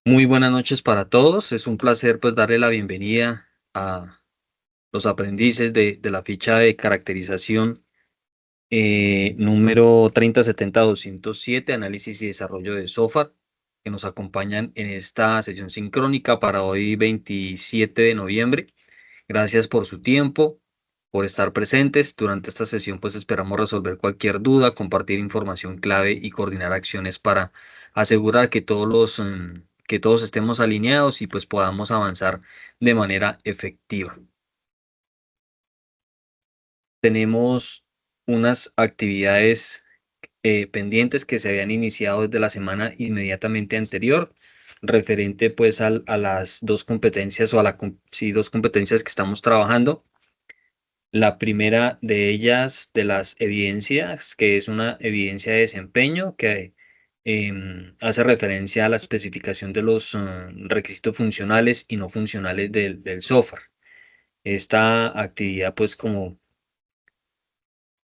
Muy buenas noches para todos. Es un placer pues darle la bienvenida a los aprendices de la ficha de caracterización número 3070207, análisis y desarrollo de software, que nos acompañan en esta sesión sincrónica para hoy 27 de noviembre. Gracias por su tiempo, por estar presentes. Durante esta sesión pues esperamos resolver cualquier duda, compartir información clave y coordinar acciones para asegurar que que todos estemos alineados y pues podamos avanzar de manera efectiva. Tenemos unas actividades pendientes que se habían iniciado desde la semana inmediatamente anterior, referente pues a las dos competencias o sí, dos competencias que estamos trabajando. La primera de ellas, de las evidencias, que es una evidencia de desempeño que hace referencia a la especificación de los requisitos funcionales y no funcionales del software. Esta actividad, pues como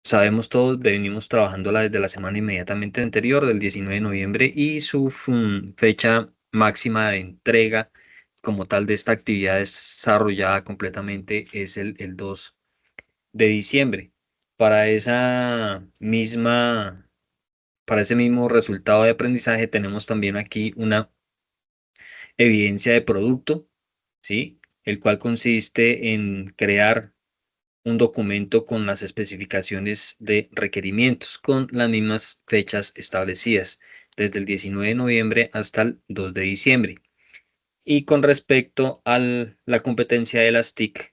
sabemos todos, venimos trabajándola desde la semana inmediatamente anterior, del 19 de noviembre, y su fecha máxima de entrega como tal de esta actividad desarrollada completamente es el 2 de diciembre. Para para ese mismo resultado de aprendizaje, tenemos también aquí una evidencia de producto, ¿sí? El cual consiste en crear un documento con las especificaciones de requerimientos, con las mismas fechas establecidas, desde el 19 de noviembre hasta el 2 de diciembre. Y con respecto a la competencia de las TIC,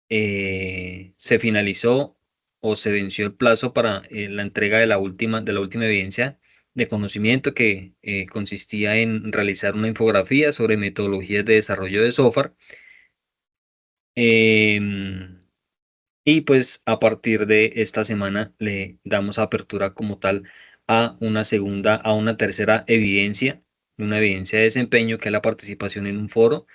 se finalizó o se venció el plazo para la entrega de de la última evidencia de conocimiento que consistía en realizar una infografía sobre metodologías de desarrollo de software. Em, y pues a partir de esta semana le damos apertura como tal a a una tercera evidencia, una evidencia de desempeño, que es la participación en un foro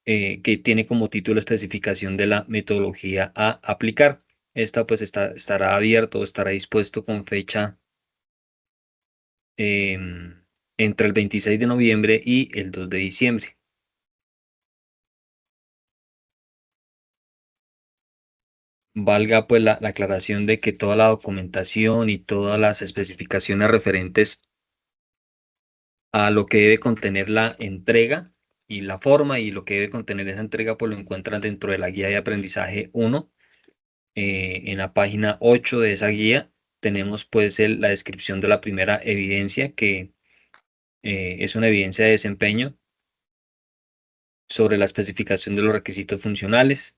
que tiene como título especificación de la metodología a aplicar. Esta pues estará abierto, estará dispuesto con fecha entre el 26 de noviembre y el 2 de diciembre. Valga pues la aclaración de que toda la documentación y todas las especificaciones referentes a lo que debe contener la entrega y la forma y lo que debe contener esa entrega pues lo encuentran dentro de la guía de aprendizaje 1. En la página 8 de esa guía tenemos pues la descripción de la primera evidencia, que es una evidencia de desempeño sobre la especificación de los requisitos funcionales.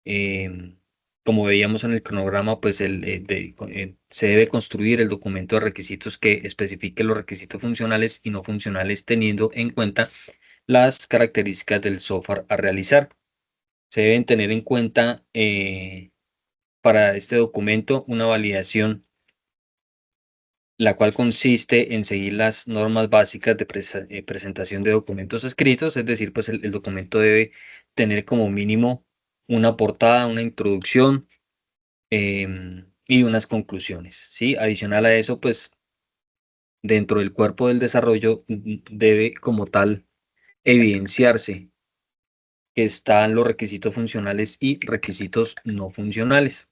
Em, Como veíamos en el cronograma, pues se debe construir el documento de requisitos que especifique los requisitos funcionales y no funcionales, teniendo en cuenta las características del software a realizar. Se deben tener en cuenta para este documento una validación, la cual consiste en seguir las normas básicas de presentación de documentos escritos. Es decir, pues el documento debe tener como mínimo una portada, una introducción y unas conclusiones, ¿sí? Adicional a eso, pues dentro del cuerpo del desarrollo debe como tal evidenciarse que están los requisitos funcionales y requisitos no funcionales.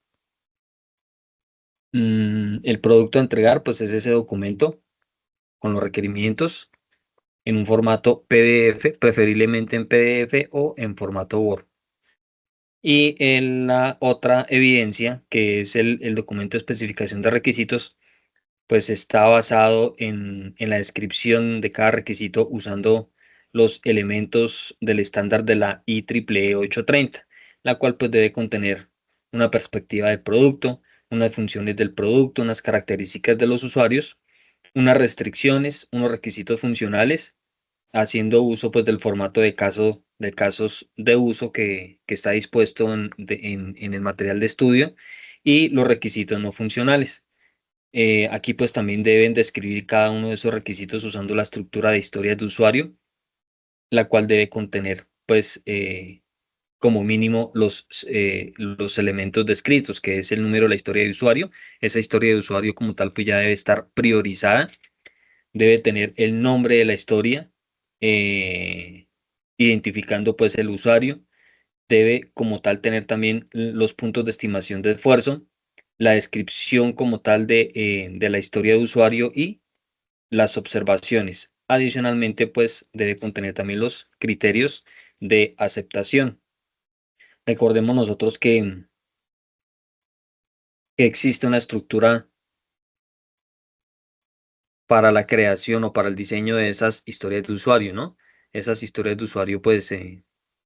El producto a entregar, pues es ese documento con los requerimientos en un formato PDF, preferiblemente en PDF o en formato Word. Y en la otra evidencia, que es el documento de especificación de requisitos, pues está basado en la descripción de cada requisito usando los elementos del estándar de la IEEE 830, la cual pues debe contener una perspectiva del producto, unas funciones del producto, unas características de los usuarios, unas restricciones, unos requisitos funcionales, haciendo uso pues del formato de casos de uso que está dispuesto en el material de estudio, y los requisitos no funcionales. Aquí pues también deben describir cada uno de esos requisitos usando la estructura de historias de usuario, la cual debe contener pues como mínimo los elementos descritos, que es el número de la historia de usuario. Esa historia de usuario como tal pues ya debe estar priorizada debe tener el nombre de la historia, identificando pues el usuario. Debe como tal tener también los puntos de estimación de esfuerzo, la descripción como tal de la historia de usuario y las observaciones. Adicionalmente, pues debe contener también los criterios de aceptación. Recordemos nosotros que existe una estructura para la creación o para el diseño de esas historias de usuario, ¿no? Esas historias de usuario pues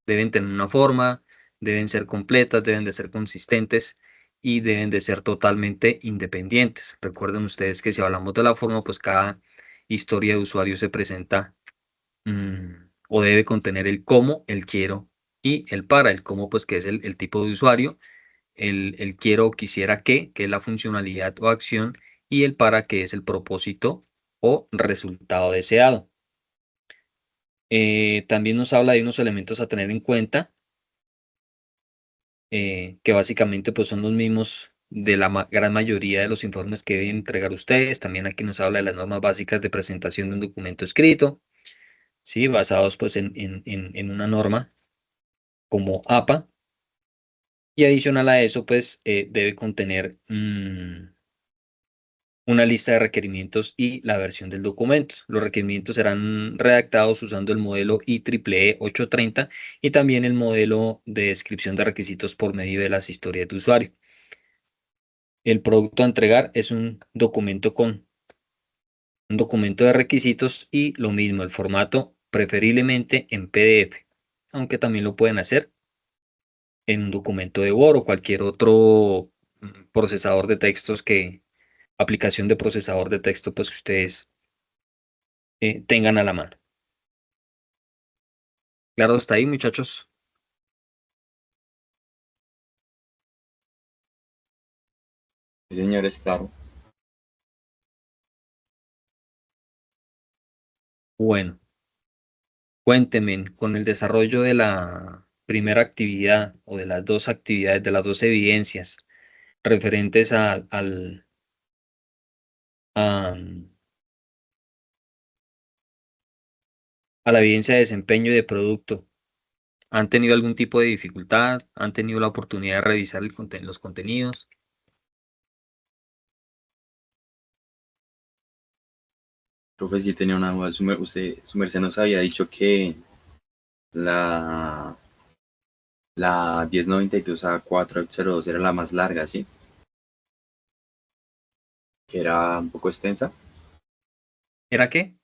deben tener una forma, deben ser completas, deben de ser consistentes y deben de ser totalmente independientes. Recuerden ustedes que si hablamos de la forma, pues cada historia de usuario se presenta o debe contener el cómo, el quiero y el para. El cómo pues que es el tipo de usuario, el quiero o quisiera que es la funcionalidad o acción, y el para, que es el propósito o resultado deseado. También nos habla de unos elementos a tener en cuenta, que básicamente pues son los mismos de la gran mayoría de los informes que deben entregar ustedes. También aquí nos habla de las normas básicas de presentación de un documento escrito, ¿sí? Basados pues en una norma como APA. Y adicional a eso, pues debe contener una lista de requerimientos y la versión del documento. Los requerimientos serán redactados usando el modelo IEEE 830 y también el modelo de descripción de requisitos por medio de las historias de usuario. El producto a entregar es un documento de requisitos, y lo mismo, el formato preferiblemente en PDF, aunque también lo pueden hacer en un documento de Word o cualquier otro procesador de textos aplicación de procesador de texto pues que ustedes tengan a la mano. Claro, hasta ahí, muchachos. Sí, señores, claro. Bueno, cuéntenme, con el desarrollo de la primera actividad o de las dos actividades, de las dos evidencias referentes a, a la evidencia de desempeño y de producto, ¿han tenido algún tipo de dificultad? ¿Han tenido la oportunidad de revisar los contenidos? Profe, sí tenía una duda. Su merced nos había dicho que la, la 1092 a 402 era la más larga, ¿sí? Que era un poco extensa. ¿Era qué?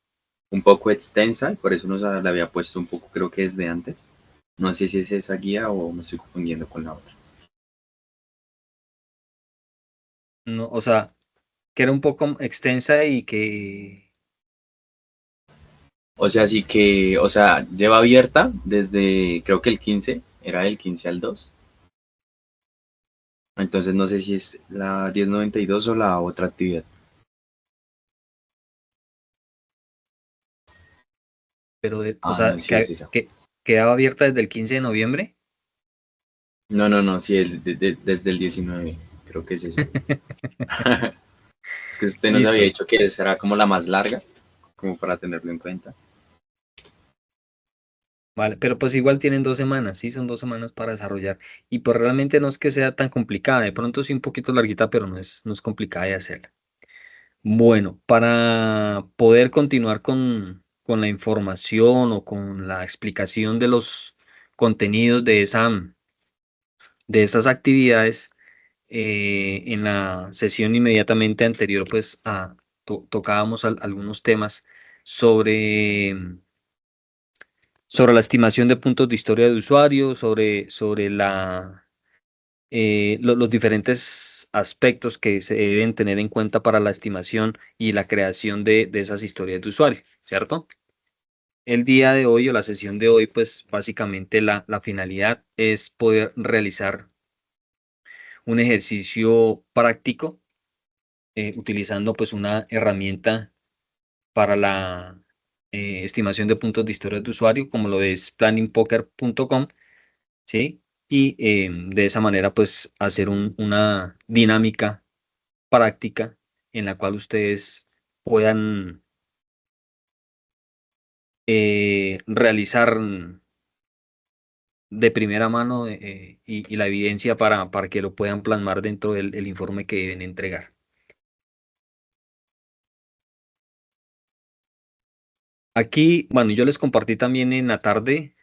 Un poco extensa, y por eso la había puesto un poco, creo que desde antes. No sé si es esa guía o me estoy confundiendo con la otra. No, o sea, que era un poco extensa y que... O sea, sí que, o sea, lleva abierta desde, creo que el 15, era del 15 al 2. Entonces no sé si es la 1092 o la otra actividad. Pero, o Ah, sea, no, sí es esa. que quedaba abierta desde el 15 de noviembre. No, no, no, sí, desde el 19, creo que es eso. Es que usted nos había Listo. dicho que esa era como la más larga, como para tenerlo en cuenta. Vale, pero pues igual tienen 2 semanas, sí, son 2 semanas para desarrollar. Y pues realmente no es que sea tan complicada, de pronto sí un poquito larguita, pero no es complicada de hacer. Bueno, para poder continuar con la información o con la explicación de los contenidos de esas actividades, en la sesión inmediatamente anterior, pues tocábamos algunos temas sobre sobre la estimación de puntos de historia de usuario, sobre los diferentes aspectos que se deben tener en cuenta para la estimación y la creación de esas historias de usuario, ¿cierto? El día de hoy o la sesión de hoy, pues básicamente la finalidad es poder realizar un ejercicio práctico, utilizando pues una herramienta para la estimación de puntos de historia de usuario, como lo es planningpoker.com, ¿sí? Y de esa manera, pues, hacer una dinámica práctica en la cual ustedes puedan realizar de primera mano y la evidencia para que lo puedan plasmar dentro del el informe que deben entregar. Aquí, bueno, yo les compartí también en la tarde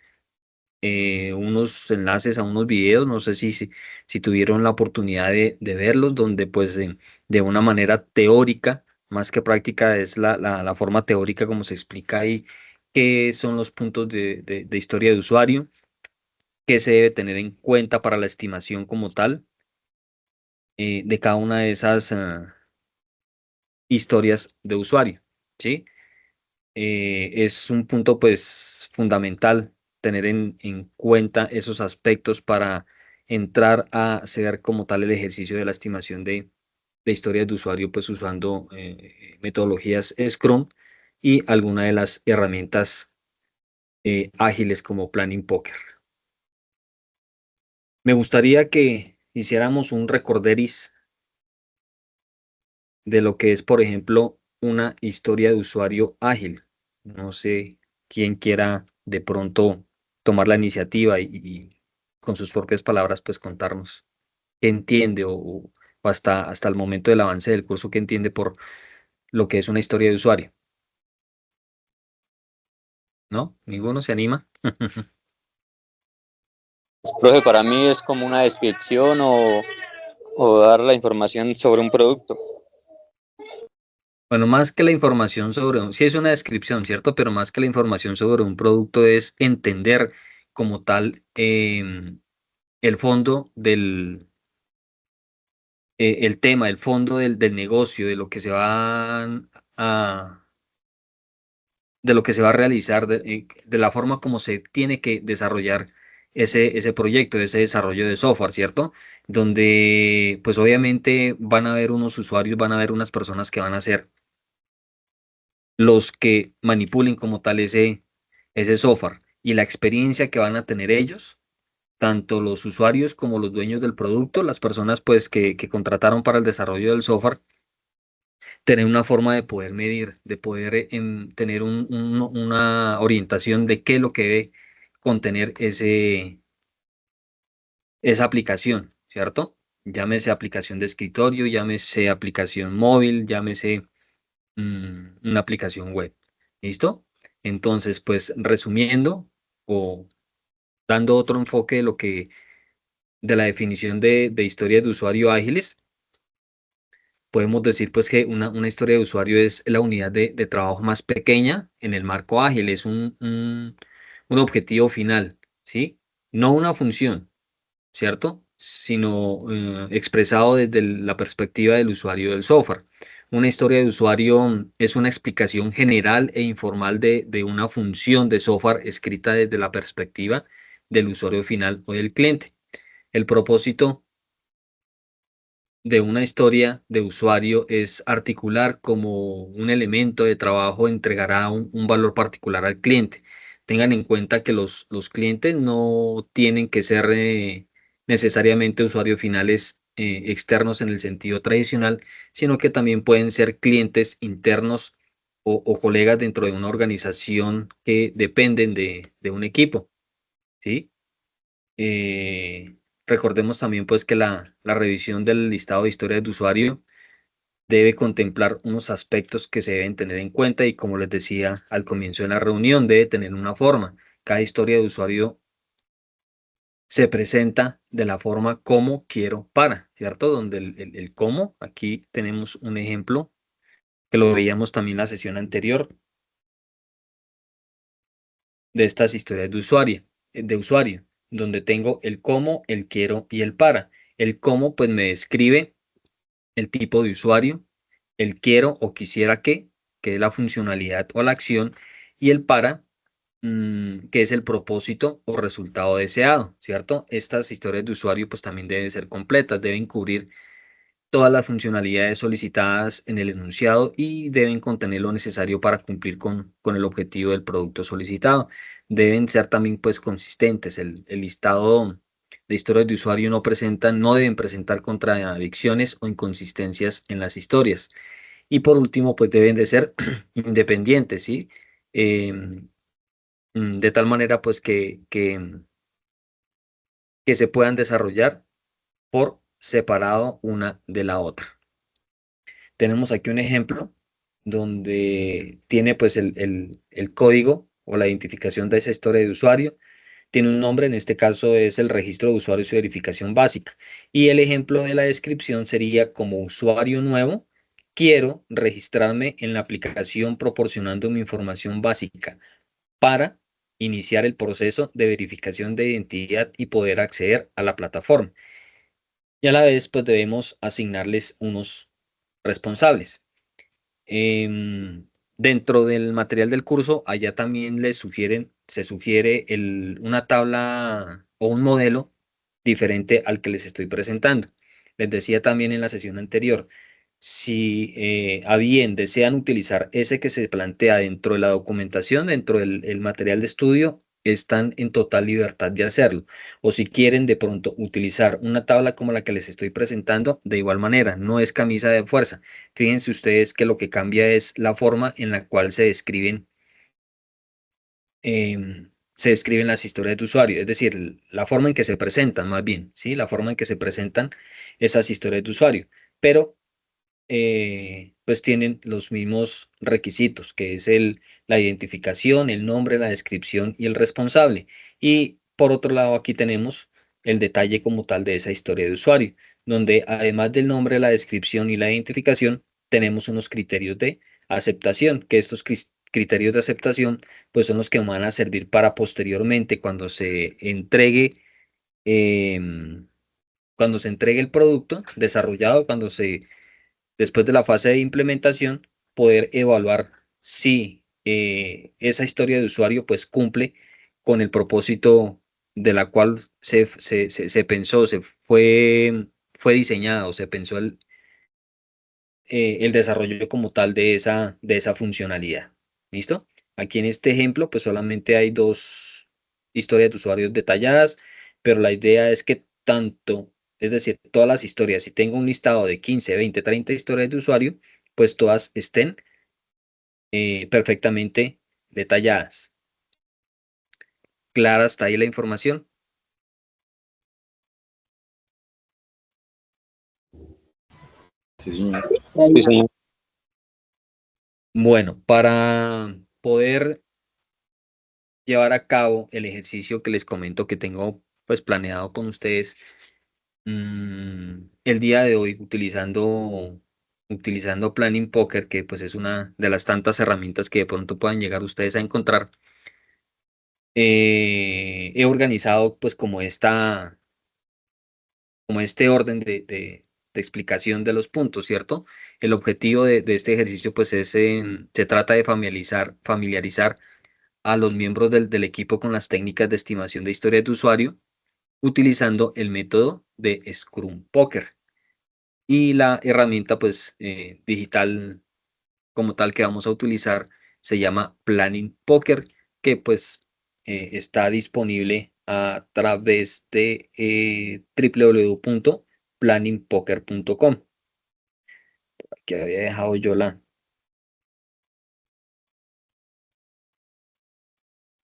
unos enlaces a unos videos, no sé si tuvieron la oportunidad de verlos, donde pues de una manera teórica, más que práctica, es la forma teórica como se explica ahí qué son los puntos de historia de usuario, qué se debe tener en cuenta para la estimación como tal de cada una de esas historias de usuario, ¿sí? Es un punto pues fundamental tener en cuenta esos aspectos para entrar a hacer como tal el ejercicio de la estimación de historias de usuario pues usando metodologías Scrum y alguna de las herramientas ágiles como Planning Poker. Me gustaría que hiciéramos un recorderis de lo que es, por ejemplo, una historia de usuario ágil. No sé quién quiera de pronto tomar la iniciativa y con sus propias palabras, pues contarnos qué entiende o hasta el momento del avance del curso, qué entiende por lo que es una historia de usuario. ¿No? ¿Ninguno se anima? Profe, para mí es como una descripción o dar la información sobre un producto. Bueno, más que la información sobre sí es una descripción, ¿cierto? Pero más que la información sobre un producto es entender como tal el fondo el tema, el fondo del negocio, de lo que se va a, de lo que se va a realizar, de la forma como se tiene que desarrollar ese proyecto, ese desarrollo de software, ¿cierto? Donde, pues obviamente van a haber unos usuarios, van a haber unas personas que van a ser los que manipulen como tal ese software y la experiencia que van a tener ellos tanto los usuarios como los dueños del producto, las personas pues que contrataron para el desarrollo del software, tener una forma de poder medir, de poder tener una orientación de qué es lo que debe contener esa aplicación, ¿cierto? Llámese aplicación de escritorio, llámese aplicación móvil, llámese una aplicación web. ¿Listo? Entonces, pues resumiendo o dando otro enfoque de la definición de historias de usuario ágiles, podemos decir pues que una historia de usuario es la unidad de trabajo más pequeña en el marco ágil, es un objetivo final, ¿sí? No una función, ¿cierto? Sino expresado desde la perspectiva del usuario del software. Una historia de usuario es una explicación general e informal de una función de software escrita desde la perspectiva del usuario final o del cliente. El propósito de una historia de usuario es articular como un elemento de trabajo, entregará un valor particular al cliente. Tengan en cuenta que los clientes no tienen que ser necesariamente usuarios finales externos en el sentido tradicional, sino que también pueden ser clientes internos o colegas dentro de una organización que dependen de un equipo, ¿sí? Recordemos también pues que la revisión del listado de historias de usuario debe contemplar unos aspectos que se deben tener en cuenta y como les decía al comienzo de la reunión, debe tener una forma. Cada historia de usuario se presenta de la forma como quiero para, ¿cierto? Donde el cómo, aquí tenemos un ejemplo que lo veíamos también en la sesión anterior de estas historias de usuario, donde tengo el cómo, el quiero y el para. El cómo pues me describe el tipo de usuario, el quiero o quisiera que es la funcionalidad o la acción, y el para, que es el propósito o resultado deseado, ¿cierto? Estas historias de usuario pues también deben ser completas, deben cubrir todas las funcionalidades solicitadas en el enunciado y deben contener lo necesario para cumplir con el objetivo del producto solicitado. Deben ser también pues consistentes. El listado de historias de usuario no deben presentar contradicciones o inconsistencias en las historias. Y por último, pues deben de ser independientes, ¿sí? de tal manera pues que se puedan desarrollar por separado una de la otra. Tenemos aquí un ejemplo donde tiene pues el código o la identificación de esa historia de usuario. Tiene un nombre, en este caso es el registro de usuarios y verificación básica. Y el ejemplo de la descripción sería: como usuario nuevo, quiero registrarme en la aplicación proporcionando mi información básica para iniciar el proceso de verificación de identidad y poder acceder a la plataforma. Y a la vez, pues debemos asignarles unos responsables. Dentro del material del curso, allá también se sugiere una tabla o un modelo diferente al que les estoy presentando. Les decía también en la sesión anterior, si a bien desean utilizar ese que se plantea dentro de la documentación, dentro del el material de estudio, están en total libertad de hacerlo. O si quieren de pronto utilizar una tabla como la que les estoy presentando, de igual manera, no es camisa de fuerza. Fíjense ustedes que lo que cambia es la forma en la cual se describen las historias de usuario, es decir, la forma en que se presentan más bien, ¿sí? La forma en que se presentan esas historias de usuario. Pero pues tienen los mismos requisitos, que es la identificación, el nombre, la descripción y el responsable. Y por otro lado, aquí tenemos el detalle como tal de esa historia de usuario, donde además del nombre, la descripción y la identificación, tenemos unos criterios de aceptación, que estos criterios de aceptación pues son los que van a servir para posteriormente em, cuando se entregue el producto desarrollado, después de la fase de implementación, poder evaluar si esa historia de usuario pues cumple con el propósito de la cual se pensó, fue diseñado, se pensó el desarrollo como tal de esa funcionalidad. ¿Listo? Aquí en este ejemplo pues solamente hay dos historias de usuarios detalladas, pero la idea es que es decir, todas las historias, si tengo un listado de 15, 20, 30 historias de usuario, pues todas estén perfectamente detalladas. ¿Clara hasta ahí la información? Sí, señor. Sí, señor. Bueno, para poder llevar a cabo el ejercicio que les comento que tengo pues planeado con ustedes, el día de hoy utilizando Planning Poker, que pues es una de las tantas herramientas que de pronto puedan llegar ustedes a encontrar. He organizado pues como este orden de explicación de los puntos, ¿cierto? El objetivo de este ejercicio pues se trata de familiarizar a los miembros del equipo con las técnicas de estimación de historias de usuario utilizando el método de Scrum Poker y la herramienta pues digital como tal que vamos a utilizar se llama Planning Poker, que pues está disponible a través de www.planningpoker.com. Aquí había dejado yo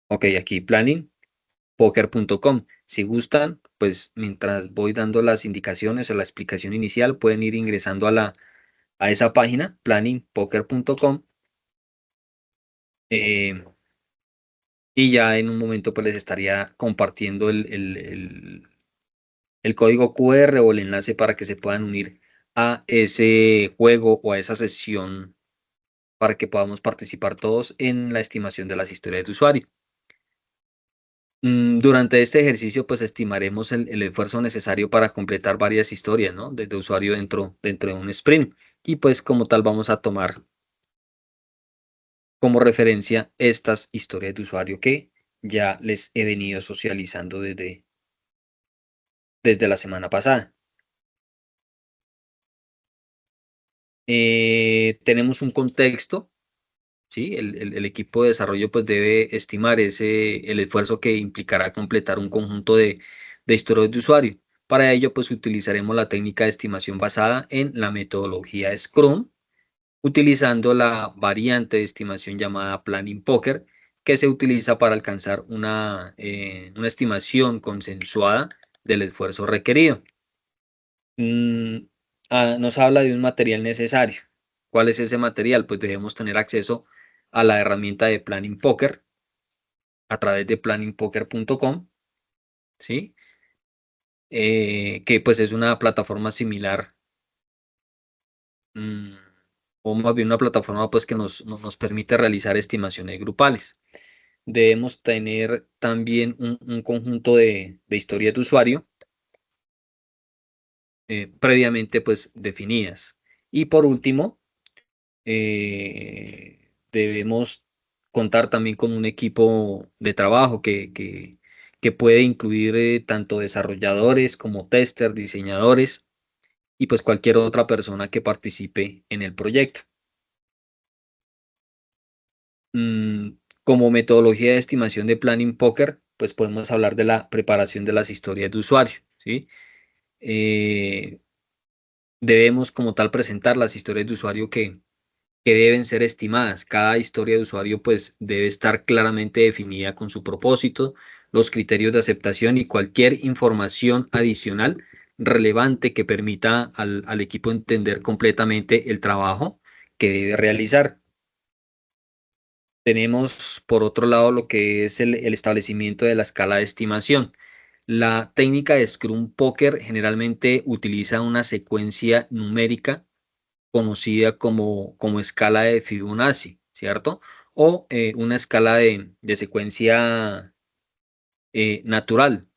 Ok, aquí planningpoker.com. Si gustan, pues mientras voy dando las indicaciones o la explicación inicial, pueden ir ingresando a esa página, planningpoker.com. Y ya en un momento pues les estaría compartiendo el código QR o el enlace para que se puedan unir a ese juego o a esa sesión para que podamos participar todos en la estimación de las historias de usuario. Durante este ejercicio pues estimaremos el esfuerzo necesario para completar varias historias, ¿no? De usuario dentro de un sprint. Y pues como tal vamos a tomar como referencia estas historias de usuario que ya les he venido socializando desde la semana pasada. Tenemos un contexto, ¿sí? El equipo de desarrollo pues debe estimar el esfuerzo que implicará completar un conjunto de historias de usuario. Para ello pues utilizaremos la técnica de estimación basada en la metodología Scrum, utilizando la variante de estimación llamada Planning Poker, que se utiliza para alcanzar una estimación consensuada del esfuerzo requerido. Nos habla de un material necesario. ¿Cuál es ese material? Pues debemos tener acceso a la herramienta de Planning Poker a través de planningpoker.com, ¿sí? Que pues es una plataforma similar, o más bien una plataforma pues que nos permite realizar estimaciones grupales. Debemos tener también un conjunto de historias de usuario previamente pues definidas. Y por último, debemos contar también con un equipo de trabajo que puede incluir tanto desarrolladores como testers, diseñadores y pues cualquier otra persona que participe en el proyecto. Como metodología de estimación de Planning Poker, pues podemos hablar de la preparación de las historias de usuario, ¿sí? Debemos como tal presentar las historias de usuario que deben ser estimadas. Cada historia de usuario pues debe estar claramente definida con su propósito, los criterios de aceptación y cualquier información adicional relevante que permita al equipo entender completamente el trabajo que debe realizar. Tenemos por otro lado lo que es el establecimiento de la escala de estimación. La técnica de Scrum Poker generalmente utiliza una secuencia numérica conocida como escala de Fibonacci, ¿cierto? O una escala de secuencia natural,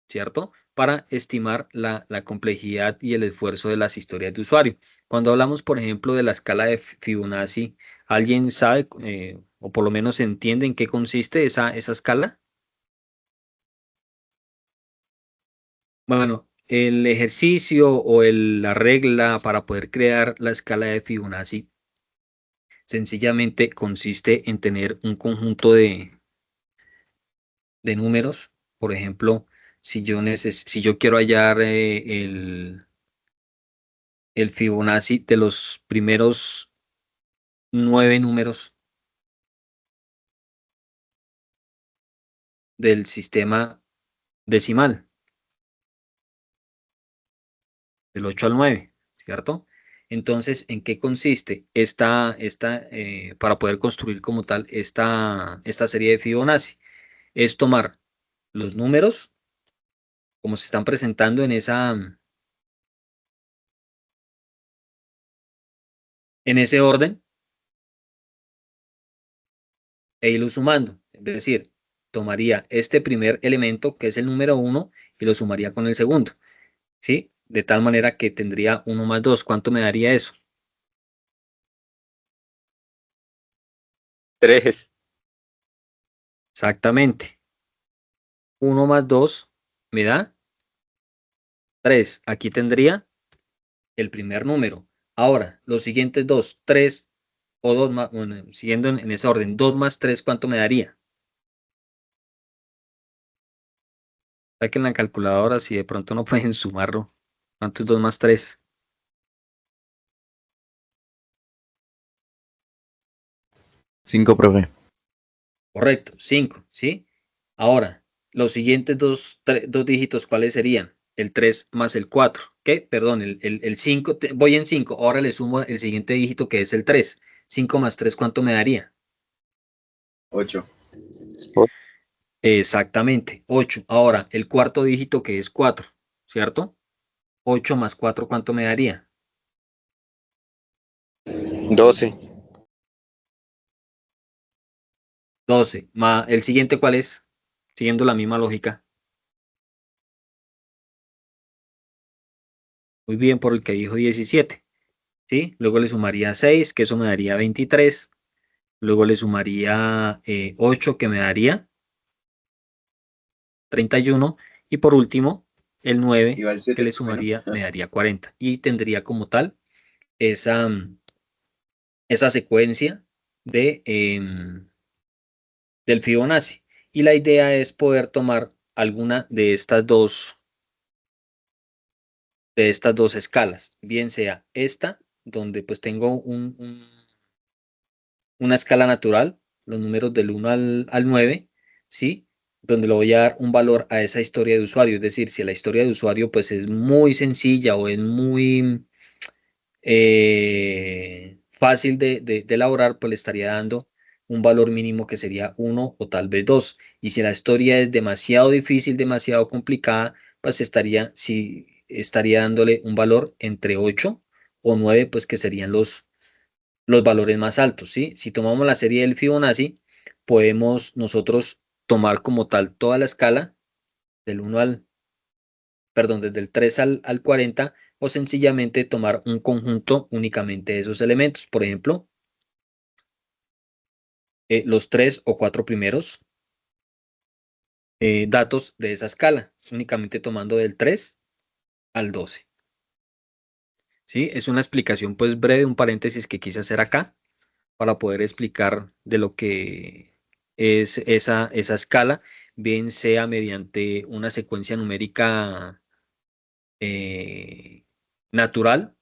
¿cierto? Para estimar la complejidad y el esfuerzo de las historias de usuario. Cuando hablamos, por ejemplo, de la escala de Fibonacci, ¿alguien sabe o por lo menos entiende en qué consiste esa escala? Bueno, el ejercicio o la regla para poder crear la escala de Fibonacci sencillamente consiste en tener un conjunto de números. Por ejemplo, si yo quiero hallar el Fibonacci de los primeros 9 números del sistema decimal, del 8 al 9, ¿cierto? Entonces, ¿en qué consiste para poder construir como tal esta serie de Fibonacci? Es tomar los números como se están presentando en ese orden e irlo sumando. Es decir, tomaría este primer elemento, que es el número 1, y lo sumaría con el segundo, ¿sí? De tal manera que tendría 1 más 2. ¿Cuánto me daría eso? 3. Exactamente. 1 más 2 me da 3. Aquí tendría el primer número. Ahora, los siguientes dos, 3 o 2 más, bueno, siguiendo en ese orden, 2 más 3, ¿cuánto me daría? Saquen la calculadora si de pronto no pueden sumarlo. ¿Cuánto es 2 más 3? 5, profe. Correcto, 5, ¿sí? Ahora, los siguientes dos dígitos, ¿cuáles serían? El 3 más el 4. ¿Qué? Perdón, el 5, voy en 5. Ahora le sumo el siguiente dígito que es el 3. 5 más 3, ¿cuánto me daría? 8. Exactamente, 8. Ahora, el cuarto dígito que es 4, ¿cierto? 8 más 4, ¿cuánto me daría? 12. 12. ¿El siguiente cuál es? Siguiendo la misma lógica. Muy bien, por el que dijo 17, ¿sí? Luego le sumaría 6, que eso me daría 23. Luego le sumaría 8, que me daría 31. Y por último, el 9, Iba el que 7, le profe, ¿no? sumaría, me daría 40. Y tendría como tal esa, esa secuencia del Fibonacci. Y la idea es poder tomar alguna de estas dos escalas, bien sea esta, donde pues tengo una escala natural los números del 1 al 9, ¿sí? Donde le voy a dar un valor a esa historia de usuario. Es decir, si la historia de usuario pues es muy sencilla o es muy fácil de elaborar, pues le estaría dando un valor mínimo que sería 1 o tal vez 2. Y si la historia es demasiado difícil, demasiado complicada, pues estaría dándole un valor entre 8 o 9, pues que serían los valores más altos, ¿sí? Si tomamos la serie del Fibonacci, podemos nosotros tomar como tal toda la escala del 1 perdón, desde el 3 al 40, o sencillamente tomar un conjunto únicamente de esos elementos. Por ejemplo, los 3 o 4 primeros datos de esa escala, únicamente tomando del 3 al 12. ¿Sí? Es una explicación pues breve, un paréntesis que quise hacer acá para poder explicar de lo que es esa escala, bien sea mediante una secuencia numérica natural,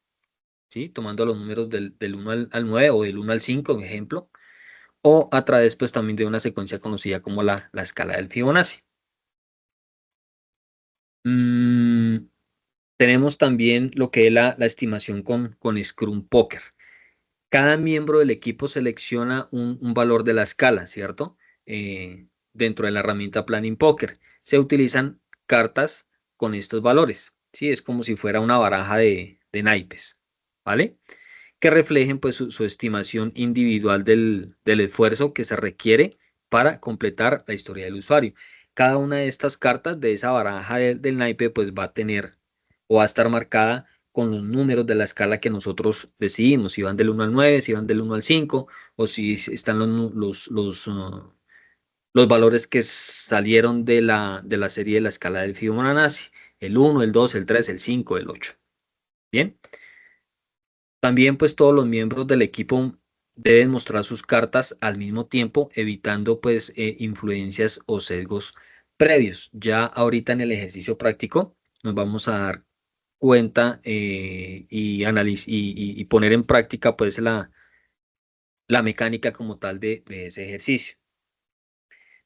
¿sí? Tomando los números del 1 al 9 o del 1 al 5, por ejemplo, o a través pues también de una secuencia conocida como la escala del Fibonacci. Tenemos también lo que es la estimación con Scrum Poker. Cada miembro del equipo selecciona un valor de la escala, ¿cierto? Dentro de la herramienta Planning Poker. Se utilizan cartas con estos valores, ¿sí? Es como si fuera una baraja de naipes, ¿vale? Que reflejen pues su estimación individual del esfuerzo que se requiere para completar la historia del usuario. Cada una de estas cartas de esa baraja del naipe pues va a tener o va a estar marcada con los números de la escala que nosotros decidimos, si van del 1 al 9, si van del 1 al 5, o si están los valores que salieron de la serie de la escala del Fibonacci, el 1, el 2, el 3, el 5, el 8. Bien. También pues todos los miembros del equipo deben mostrar sus cartas al mismo tiempo, evitando pues influencias o sesgos previos. Ya ahorita en el ejercicio práctico nos vamos a dar cuenta y poner en práctica pues la mecánica como tal de ese ejercicio.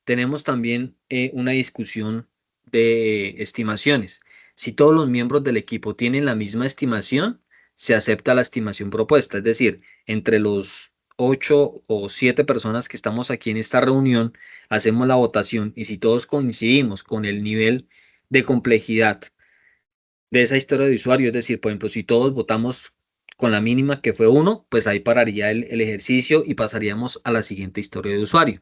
Tenemos también una discusión de estimaciones. Si todos los miembros del equipo tienen la misma estimación, se acepta la estimación propuesta. Es decir, entre los 8 o 7 personas que estamos aquí en esta reunión, hacemos la votación y si todos coincidimos con el nivel de complejidad de esa historia de usuario, es decir, por ejemplo, si todos votamos con la mínima que fue 1, pues ahí pararía el ejercicio y pasaríamos a la siguiente historia de usuario.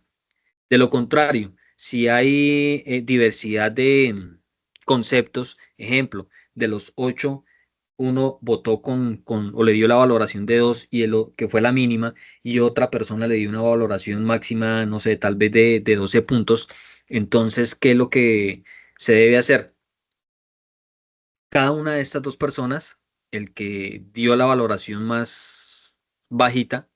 De lo contrario, si hay diversidad de conceptos, ejemplo, de los 8, uno votó o le dio la valoración de 2 y que fue la mínima, y otra persona le dio una valoración máxima, no sé, tal vez de 12 puntos. Entonces, ¿qué es lo que se debe hacer? Cada una de estas dos personas, el que dio la valoración más bajita,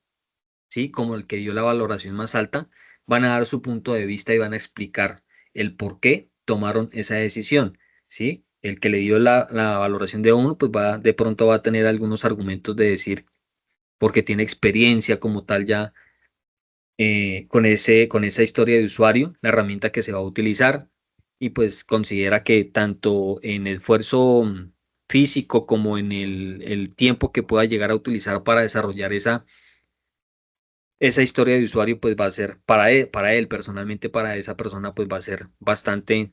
¿sí? Como el que dio la valoración más alta, van a dar su punto de vista y van a explicar el por qué tomaron esa decisión, ¿sí? El que le dio la valoración de 1, pues de pronto va a tener algunos argumentos de decir, porque tiene experiencia como tal ya con esa historia de usuario, la herramienta que se va a utilizar, y pues considera que tanto en esfuerzo físico como en el tiempo que pueda llegar a utilizar para desarrollar esa historia de usuario pues va a ser para él personalmente, para esa persona pues va a ser bastante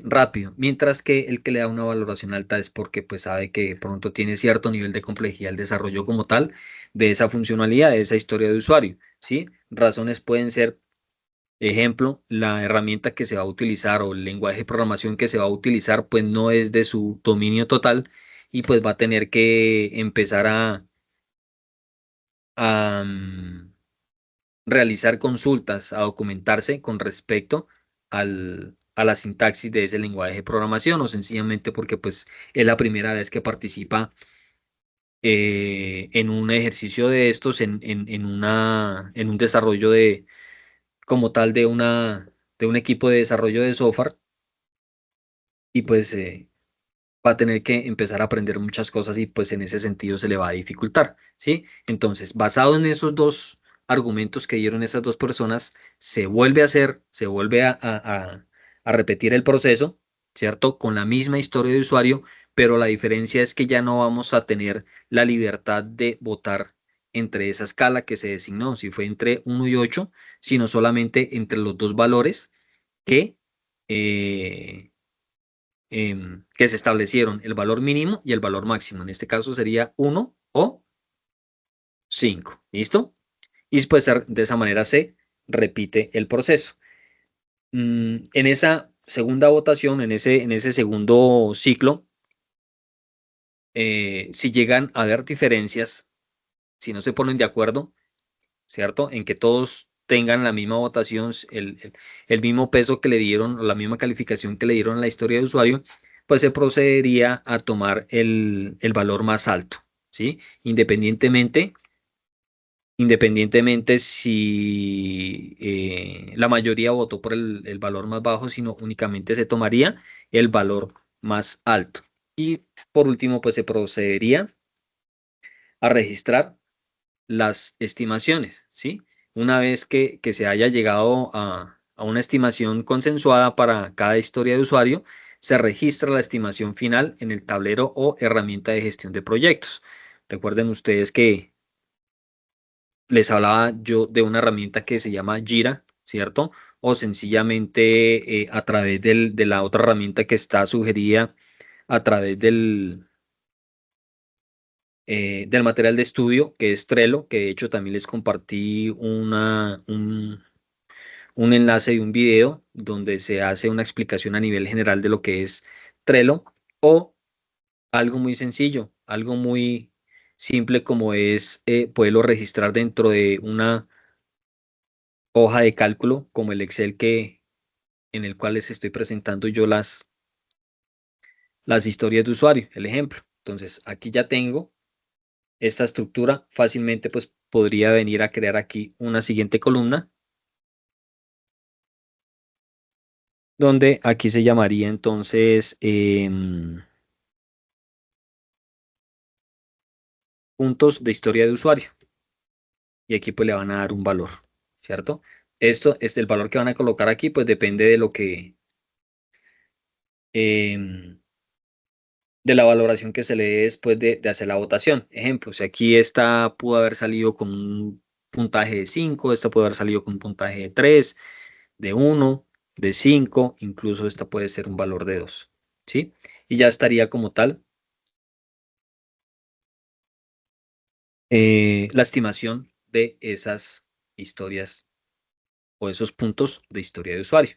rápido, mientras que el que le da una valoración alta es porque pues sabe que pronto tiene cierto nivel de complejidad el desarrollo como tal de esa funcionalidad, de esa historia de usuario, ¿sí? Razones pueden ser, ejemplo, la herramienta que se va a utilizar o el lenguaje de programación que se va a utilizar pues no es de su dominio total y pues va a tener que empezar a realizar consultas, a documentarse con respecto a la sintaxis de ese lenguaje de programación o sencillamente porque pues es la primera vez que participa en un ejercicio de estos, en un desarrollo como tal de un equipo de desarrollo de software y pues va a tener que empezar a aprender muchas cosas y pues en ese sentido se le va a dificultar, ¿sí? Entonces, basado en esos dos argumentos que dieron esas dos personas, se vuelve a hacer, se vuelve a repetir el proceso, ¿cierto? Con la misma historia de usuario, pero la diferencia es que ya no vamos a tener la libertad de votar entre esa escala que se designó, si fue entre 1 y 8, sino solamente entre los dos valores que, que se establecieron, el valor mínimo y el valor máximo. En este caso sería 1 o 5. ¿Listo? Y después de esa manera se repite el proceso. En esa segunda votación, en ese segundo ciclo, si llegan a haber diferencias, si no se ponen de acuerdo, ¿cierto? En que todos tengan la misma votación, el mismo peso que le dieron, o la misma calificación que le dieron a la historia de usuario, pues se procedería a tomar el valor más alto, ¿sí? Independientemente si la mayoría votó por el valor más bajo, sino únicamente se tomaría el valor más alto. Y por último, pues se procedería a registrar las estimaciones, ¿sí? Una vez que se haya llegado a una estimación consensuada para cada historia de usuario, se registra la estimación final en el tablero o herramienta de gestión de proyectos. Recuerden ustedes que les hablaba yo de una herramienta que se llama Jira, ¿cierto? O sencillamente a través de la otra herramienta que está sugerida a través del material de estudio, que es Trello, que de hecho también les compartí un enlace de un video donde se hace una explicación a nivel general de lo que es Trello, o algo muy sencillo, algo muy simple como es poderlo registrar dentro de una hoja de cálculo como el Excel en el cual les estoy presentando yo las historias de usuario, el ejemplo. Entonces aquí ya tengo esta estructura, fácilmente pues podría venir a crear aquí una siguiente columna, donde aquí se llamaría entonces puntos de historia de usuario. Y aquí pues le van a dar un valor, ¿cierto? Esto es el valor que van a colocar aquí, pues depende de lo que, de la valoración que se le dé después de hacer la votación. Ejemplo, si aquí esta pudo haber salido con un puntaje de 5, esta puede haber salido con un puntaje de 3, de 1, de 5, incluso esta puede ser un valor de 2, ¿sí? Y ya estaría como tal la estimación de esas historias o esos puntos de historia de usuario.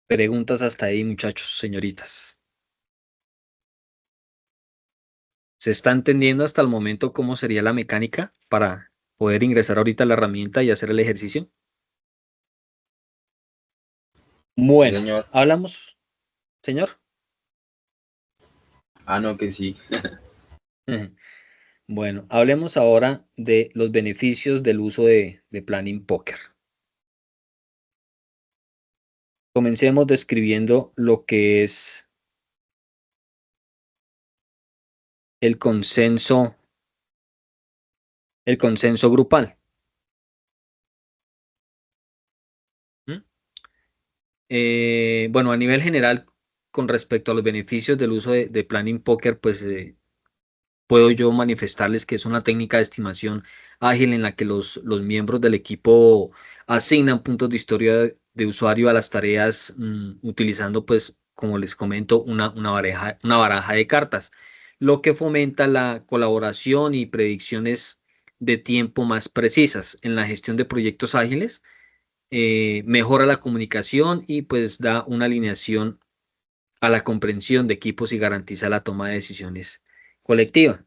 Preguntas hasta ahí, muchachos, señoritas. ¿Se está entendiendo hasta el momento cómo sería la mecánica para poder ingresar ahorita a la herramienta y hacer el ejercicio? Bueno, Señor. hablamos, señor. Ah, no, que sí. Bueno, hablemos ahora de los beneficios del uso de Planning Poker. Comencemos describiendo lo que es el consenso grupal. ¿Mm? Bueno, a nivel general, con respecto a los beneficios del uso de Planning Poker, pues puedo yo manifestarles que es una técnica de estimación ágil en la que los miembros del equipo asignan puntos de historia de usuario a las tareas utilizando, pues, como les comento, una baraja de cartas, lo que fomenta la colaboración y predicciones de tiempo más precisas en la gestión de proyectos ágiles, mejora la comunicación y pues da una alineación a la comprensión de equipos y garantiza la toma de decisiones colectiva.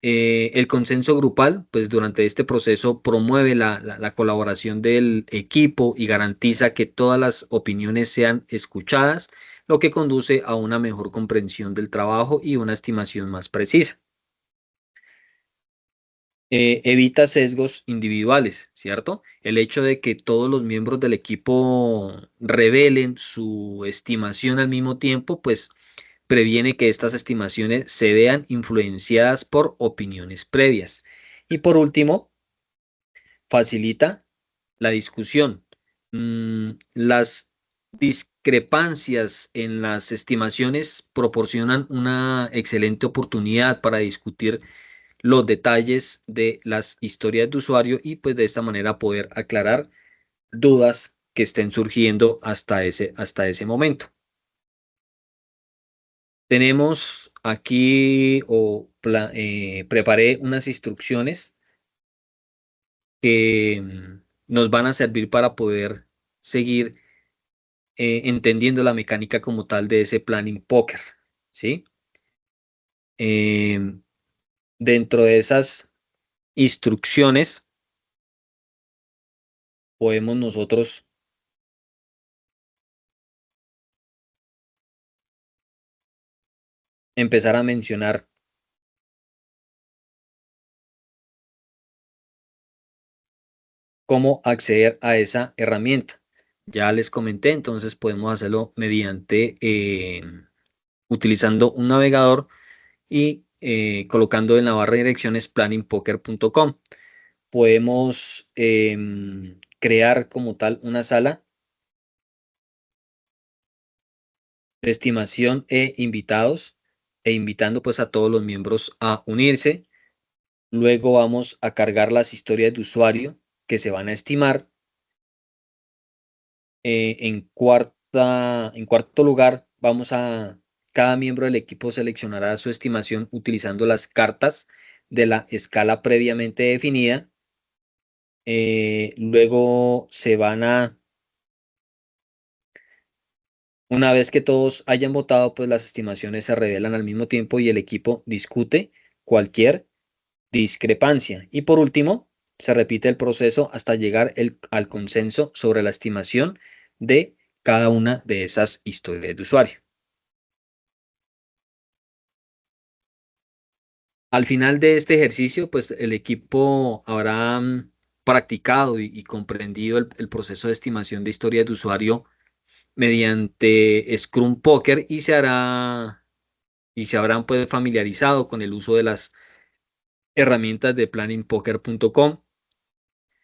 El consenso grupal, pues durante este proceso promueve la colaboración del equipo y garantiza que todas las opiniones sean escuchadas, lo que conduce a una mejor comprensión del trabajo y una estimación más precisa. Evita sesgos individuales, ¿cierto? El hecho de que todos los miembros del equipo revelen su estimación al mismo tiempo, pues previene que estas estimaciones se vean influenciadas por opiniones previas. Y por último, facilita la discusión. Las discrepancias en las estimaciones proporcionan una excelente oportunidad para discutir los detalles de las historias de usuario y pues de esta manera poder aclarar dudas que estén surgiendo hasta ese momento. Tenemos aquí preparé unas instrucciones que nos van a servir para poder seguir entendiendo la mecánica como tal de ese planning poker, ¿sí? Em, Dentro de esas instrucciones podemos nosotros empezar a mencionar cómo acceder a esa herramienta. Ya les comenté, entonces podemos hacerlo mediante utilizando un navegador y colocando en la barra de direcciones planningpoker.com. Podemos crear como tal una sala de estimación e invitados e invitando pues a todos los miembros a unirse. Luego vamos a cargar las historias de usuario que se van a estimar. En cuarto lugar, cada miembro del equipo seleccionará su estimación utilizando las cartas de la escala previamente definida. Luego una vez que todos hayan votado, pues las estimaciones se revelan al mismo tiempo y el equipo discute cualquier discrepancia. Y por último, se repite el proceso hasta llegar al consenso sobre la estimación de cada una de esas historias de usuario. Al final de este ejercicio, pues el equipo habrá practicado y comprendido el proceso de estimación de historias de usuario mediante Scrum Poker y se habrán pues familiarizado con el uso de las herramientas de planningpoker.com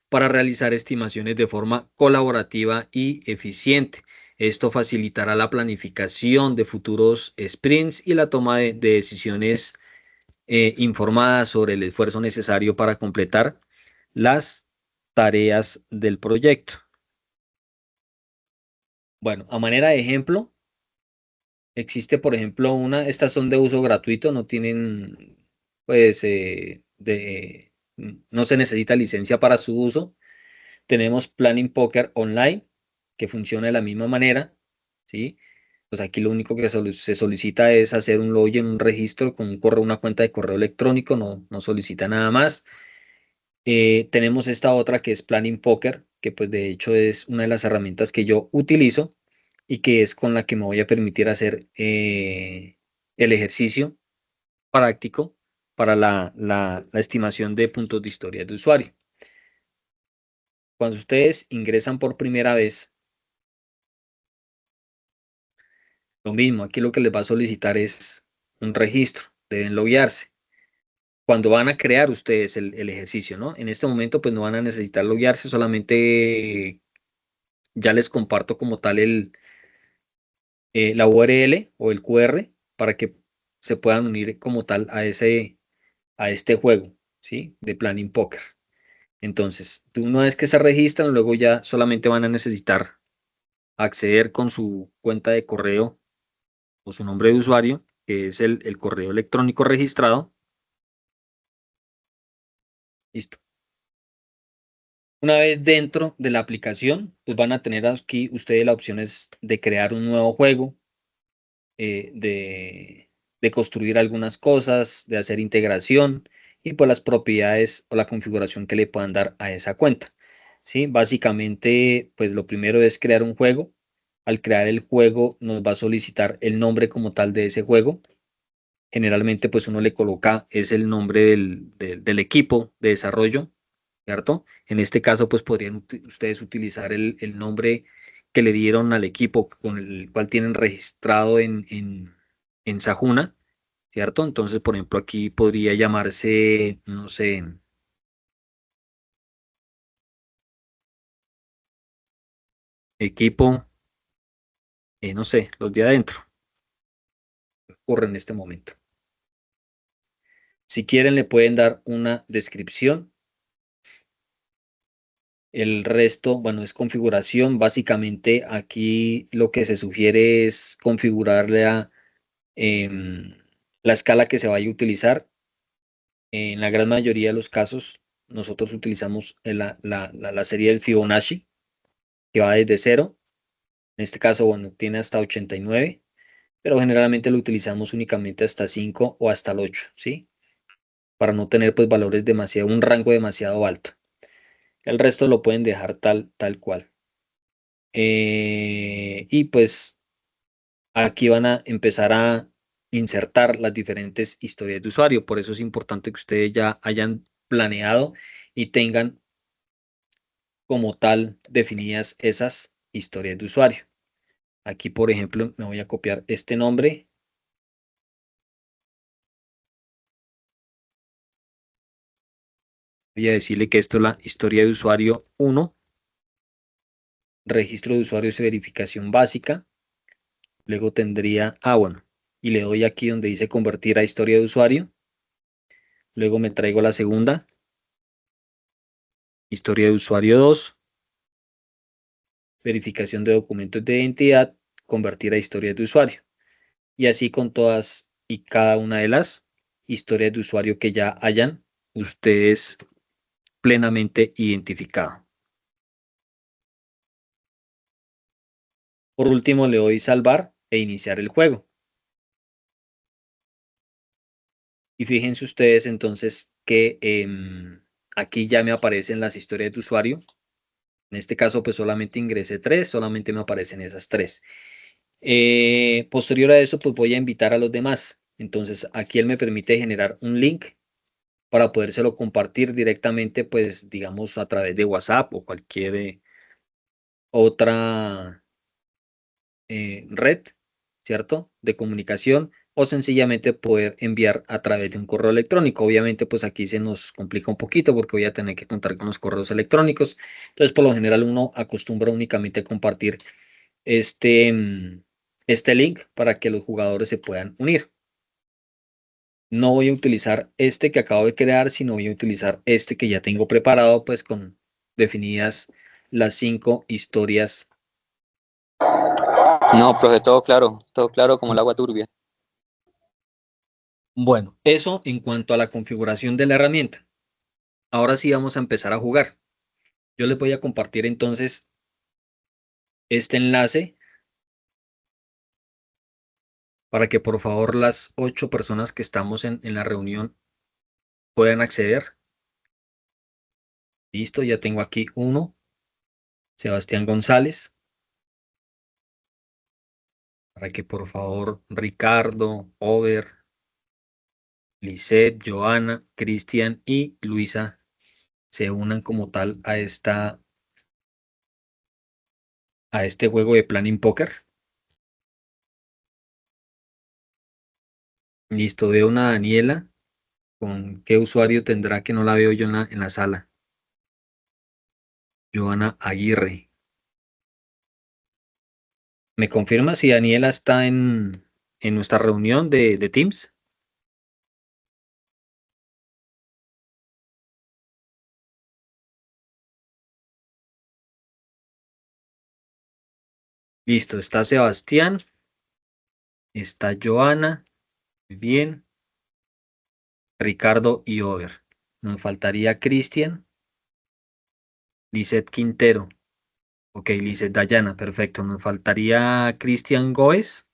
para realizar estimaciones de forma colaborativa y eficiente. Esto facilitará la planificación de futuros sprints y la toma de decisiones informadas sobre el esfuerzo necesario para completar las tareas del proyecto. Bueno, a manera de ejemplo, existe, por ejemplo, estas son de uso gratuito, no tienen, pues, no se necesita licencia para su uso. Tenemos Planning Poker Online, que funciona de la misma manera, ¿sí? Pues aquí lo único que se solicita es hacer un login, un registro con una cuenta de correo electrónico, no solicita nada más. Tenemos esta otra que es Planning Poker, que pues de hecho es una de las herramientas que yo utilizo y que es con la que me voy a permitir hacer el ejercicio práctico para la estimación de puntos de historia de usuario. Cuando ustedes ingresan por primera vez, lo mismo, aquí lo que les va a solicitar es un registro, deben loguearse. Cuando van a crear ustedes el ejercicio, ¿no? En este momento pues no van a necesitar loguearse, solamente ya les comparto como tal la URL o el QR para que se puedan unir como tal a este juego, ¿sí? De Planning Poker. Entonces, una vez que se registran, luego ya solamente van a necesitar acceder con su cuenta de correo o su nombre de usuario, que es el correo electrónico registrado. Listo. Una vez dentro de la aplicación, pues van a tener aquí ustedes las opciones de crear un nuevo juego, de construir algunas cosas, de hacer integración y pues las propiedades o la configuración que le puedan dar a esa cuenta. ¿Sí? Básicamente, pues lo primero es crear un juego. Al crear el juego nos va a solicitar el nombre como tal de ese juego. Generalmente, pues uno le coloca, es el nombre del equipo de desarrollo, ¿cierto? En este caso, pues podrían ustedes utilizar el nombre que le dieron al equipo con el cual tienen registrado en Sajuna, ¿cierto? Entonces, por ejemplo, aquí podría llamarse, no sé, equipo, no sé, los de adentro. Ocurre en este momento. Si quieren, le pueden dar una descripción. El resto, bueno, es configuración. Básicamente, aquí lo que se sugiere es configurar la escala que se vaya a utilizar. En la gran mayoría de los casos, nosotros utilizamos la serie del Fibonacci, que va desde 0. En este caso, bueno, tiene hasta 89, pero generalmente lo utilizamos únicamente hasta 5 o hasta el 8, ¿sí? Para no tener pues valores demasiado, un rango demasiado alto. El resto lo pueden dejar tal cual. Y pues aquí van a empezar a insertar las diferentes historias de usuario. Por eso es importante que ustedes ya hayan planeado y tengan como tal definidas esas historias de usuario. Aquí, por ejemplo, me voy a copiar este nombre. Voy a decirle que esto es la historia de usuario 1, registro de usuarios y verificación básica. Luego tendría, bueno, y le doy aquí donde dice convertir a historia de usuario. Luego me traigo la segunda, historia de usuario 2, verificación de documentos de identidad, convertir a historia de usuario. Y así con todas y cada una de las historias de usuario que ya hayan ustedes plenamente identificado. Por último, le doy salvar e iniciar el juego. Y fíjense ustedes entonces que aquí ya me aparecen las historias de usuario. En este caso, pues solamente ingresé 3, solamente me aparecen esas 3. Posterior a eso, pues voy a invitar a los demás. Entonces, aquí él me permite generar un link para podérselo compartir directamente, pues digamos a través de WhatsApp o cualquier otra red, ¿cierto? De comunicación, o sencillamente poder enviar a través de un correo electrónico. Obviamente, pues aquí se nos complica un poquito porque voy a tener que contar con los correos electrónicos. Entonces, por lo general, uno acostumbra únicamente a compartir este link para que los jugadores se puedan unir. No voy a utilizar este que acabo de crear, sino voy a utilizar este que ya tengo preparado, pues con definidas las 5 historias. No, profe, todo claro como el agua turbia. Bueno, eso en cuanto a la configuración de la herramienta. Ahora sí vamos a empezar a jugar. Yo les voy a compartir entonces este enlace para que por favor las 8 personas que estamos en la reunión puedan acceder. Listo, ya tengo aquí uno, Sebastián González. Para que por favor Ricardo, Over, Lisette, Joana, Cristian y Luisa se unan como tal a este juego de Planning Poker. Listo, veo una Daniela. ¿Con qué usuario tendrá que no la veo yo en la sala? Joana Aguirre. ¿Me confirma si Daniela está en nuestra reunión de Teams? Listo, está Sebastián, está Joana, muy bien, Ricardo y Over. Nos faltaría Cristian, Lisette Quintero. Ok, Lisette Dayana, perfecto. Nos faltaría Cristian Góez.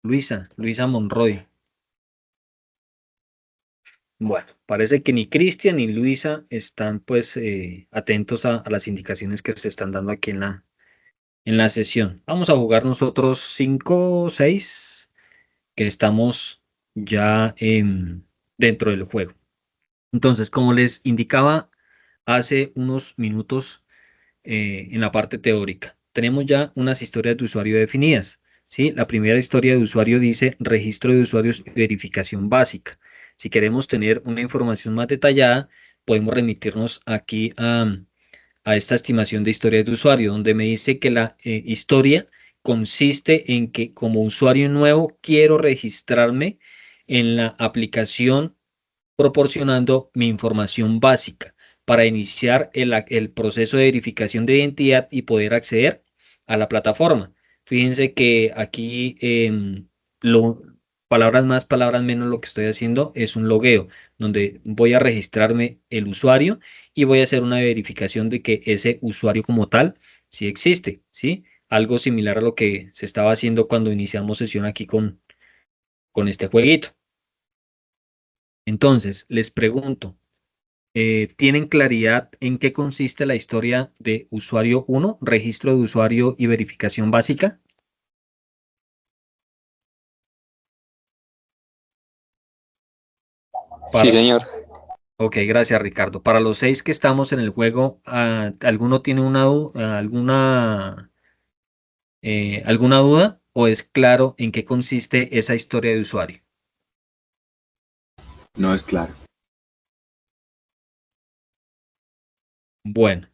Luisa Monroy. Bueno, parece que ni Cristian ni Luisa están pues atentos a las indicaciones que se están dando aquí en la sesión. Vamos a jugar nosotros 5 o 6 que estamos ya dentro del juego. Entonces, como les indicaba hace unos minutos en la parte teórica, tenemos ya unas historias de usuario definidas. ¿Sí? La primera historia de usuario dice registro de usuarios y verificación básica. Si queremos tener una información más detallada, podemos remitirnos aquí a esta estimación de historia de usuario, donde me dice que la historia consiste en que como usuario nuevo quiero registrarme en la aplicación proporcionando mi información básica para iniciar el proceso de verificación de identidad y poder acceder a la plataforma. Fíjense que aquí palabras más, palabras menos, lo que estoy haciendo es un logueo, donde voy a registrarme el usuario y voy a hacer una verificación de que ese usuario como tal sí existe, ¿sí? Algo similar a lo que se estaba haciendo cuando iniciamos sesión aquí con este jueguito. Entonces, les pregunto, ¿tienen claridad en qué consiste la historia de usuario 1, registro de usuario y verificación básica? Sí, Para, señor. ok, gracias Ricardo. Para los 6 que estamos en el juego, ¿alguno tiene alguna duda o es claro en qué consiste esa historia de usuario? No es claro. Bueno,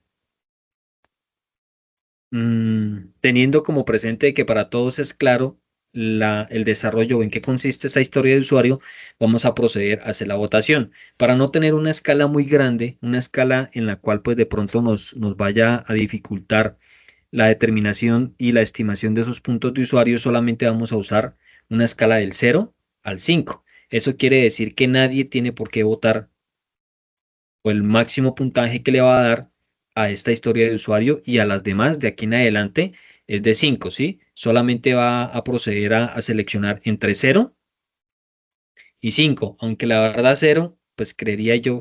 teniendo como presente que para todos es claro el desarrollo o en qué consiste esa historia de usuario, vamos a proceder a hacer la votación. Para no tener una escala muy grande, una escala en la cual pues de pronto nos vaya a dificultar la determinación y la estimación de esos puntos de usuario, solamente vamos a usar una escala del 0 al 5. Eso quiere decir que nadie tiene por qué votar o el máximo puntaje que le va a dar a esta historia de usuario y a las demás de aquí en adelante es de 5, ¿sí? Solamente va a proceder a seleccionar entre 0 y 5, aunque la verdad 0, pues creería yo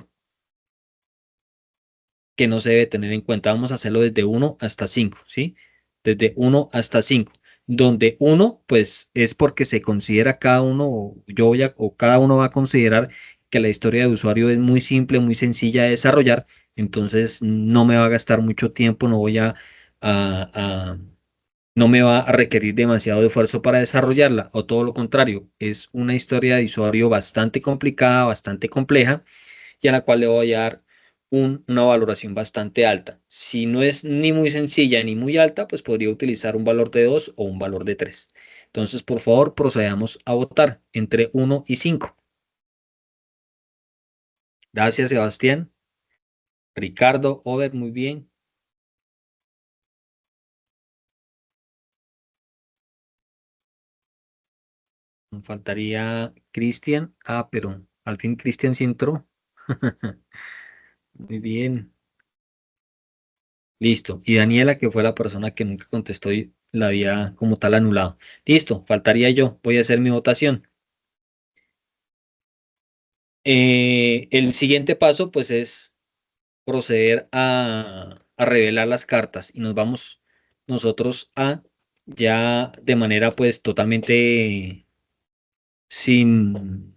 que no se debe tener en cuenta. Vamos a hacerlo desde 1 hasta 5, ¿sí? Desde 1 hasta 5, donde 1 pues es porque se considera cada uno, o cada uno va a considerar que la historia de usuario es muy simple, muy sencilla de desarrollar, entonces no me va a gastar mucho tiempo, a- a- no me va a requerir demasiado esfuerzo para desarrollarla, o todo lo contrario, es una historia de usuario bastante complicada, bastante compleja, y a la cual le voy a dar una valoración bastante alta. Si no es ni muy sencilla ni muy alta, pues podría utilizar un valor de 2 o un valor de 3. Entonces, por favor, procedamos a votar entre 1 y 5. Gracias, Sebastián. Ricardo, Over, muy bien. Me faltaría Cristian. Ah, pero al fin Cristian sí entró. Muy bien. Listo. Y Daniela, que fue la persona que nunca contestó y la había como tal anulado. Listo, faltaría yo. Voy a hacer mi votación. El siguiente paso, pues, es proceder a revelar las cartas y nos vamos nosotros a ya de manera, pues, totalmente sin,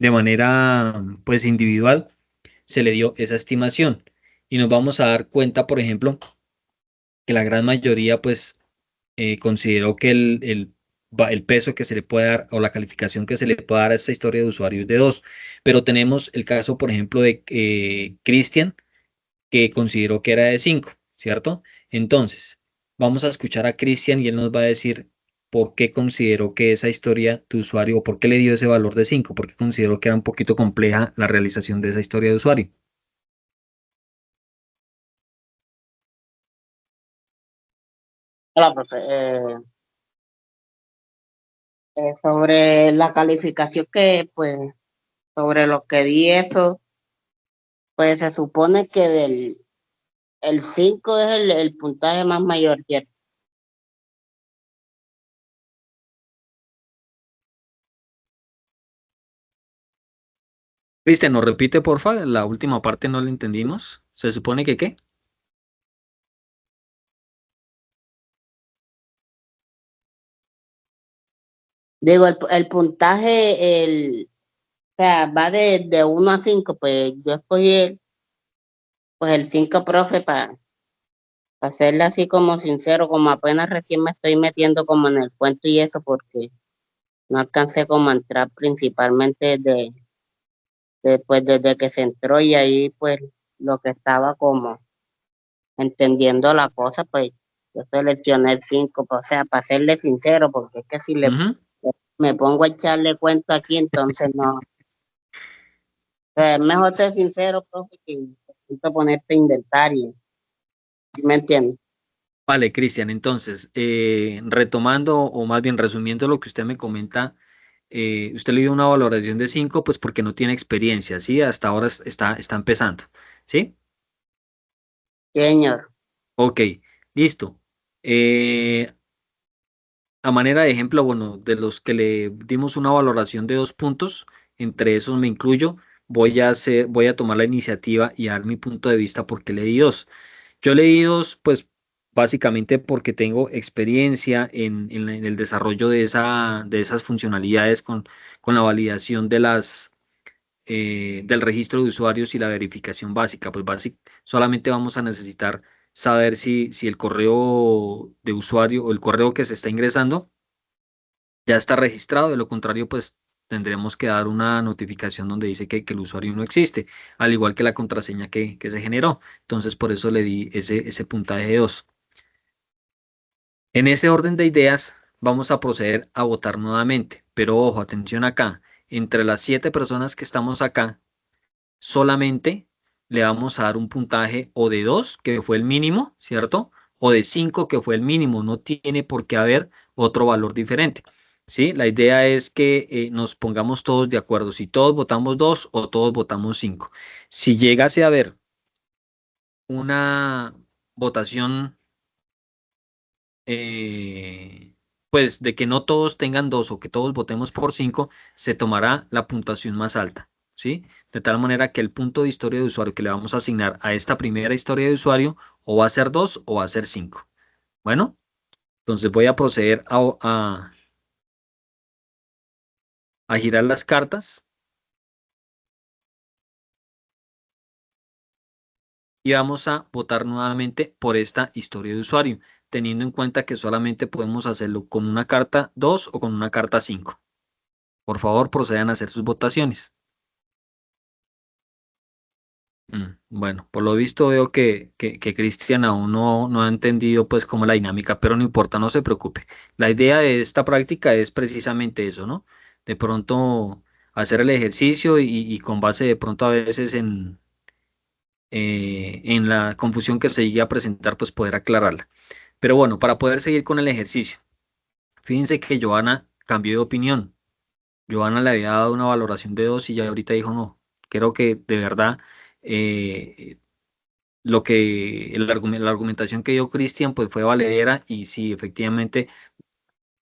de manera, pues, individual, se le dio esa estimación y nos vamos a dar cuenta, por ejemplo, que la gran mayoría, pues, consideró que el peso que se le puede dar o la calificación que se le puede dar a esta historia de usuario es de 2. Pero tenemos el caso, por ejemplo, de Cristian, que consideró que era de 5, ¿cierto? Entonces, vamos a escuchar a Cristian y él nos va a decir por qué consideró que esa historia de usuario, o por qué le dio ese valor de 5, porque consideró que era un poquito compleja la realización de esa historia de usuario. Hola, profe. Sobre la calificación pues, sobre lo que di eso, pues se supone que el 5 es el puntaje más mayor, ¿cierto? Cristian, ¿nos repite, porfa? La última parte no la entendimos. ¿Se supone que qué? Digo, el puntaje, o sea, va de 1 a 5, pues yo escogí pues el 5, profe, para hacerle así como sincero, como apenas recién me estoy metiendo como en el cuento y eso, porque no alcancé como a entrar principalmente pues desde que se entró y ahí pues lo que estaba como entendiendo la cosa, pues yo seleccioné el 5, o sea, para serle sincero, porque es que si me pongo a echarle cuento aquí, entonces no. O sea, es mejor ser sincero, profe, que ponerte a inventar, ¿sí me entiendes? Vale, Cristian, entonces, retomando o más bien resumiendo lo que usted me comenta, usted le dio una valoración de 5, pues porque no tiene experiencia, ¿sí? Hasta ahora está empezando, ¿sí? Señor, Ok, listo. A manera de ejemplo, bueno, de los que le dimos una valoración de 2 puntos, entre esos me incluyo, voy a tomar la iniciativa y dar mi punto de vista porque le di 2. Yo le di 2, pues básicamente porque tengo experiencia en el desarrollo de esas funcionalidades con la validación del registro de usuarios y la verificación básica. Pues solamente vamos a necesitar saber si el correo de usuario o el correo que se está ingresando ya está registrado. De lo contrario, pues tendremos que dar una notificación donde dice que el usuario no existe, al igual que la contraseña que se generó. Entonces, por eso le di ese puntaje de 2. En ese orden de ideas, vamos a proceder a votar nuevamente. Pero ojo, atención acá. Entre las 7 personas que estamos acá, solamente le vamos a dar un puntaje o de 2, que fue el mínimo, ¿cierto? O de 5, que fue el mínimo. No tiene por qué haber otro valor diferente. ¿Sí? La idea es que nos pongamos todos de acuerdo. Si todos votamos 2 o todos votamos 5. Si llegase a haber una votación, pues de que no todos tengan 2 o que todos votemos por 5, se tomará la puntuación más alta. ¿Sí? De tal manera que el punto de historia de usuario que le vamos a asignar a esta primera historia de usuario o va a ser 2 o va a ser 5. Bueno, entonces voy a proceder a girar las cartas y vamos a votar nuevamente por esta historia de usuario, teniendo en cuenta que solamente podemos hacerlo con una carta 2 o con una carta 5. Por favor, procedan a hacer sus votaciones. Bueno, por lo visto veo que Cristian aún no ha entendido pues cómo es la dinámica, pero no importa, no se preocupe. La idea de esta práctica es precisamente eso, ¿no? De pronto hacer el ejercicio y con base de pronto a veces en la confusión que se llegue a presentar, pues poder aclararla. Pero bueno, para poder seguir con el ejercicio, fíjense que Joana cambió de opinión. Joana le había dado una valoración de 2 y ya ahorita dijo no. Creo que de verdad eh, la argumentación que dio Cristian pues fue valedera y sí, efectivamente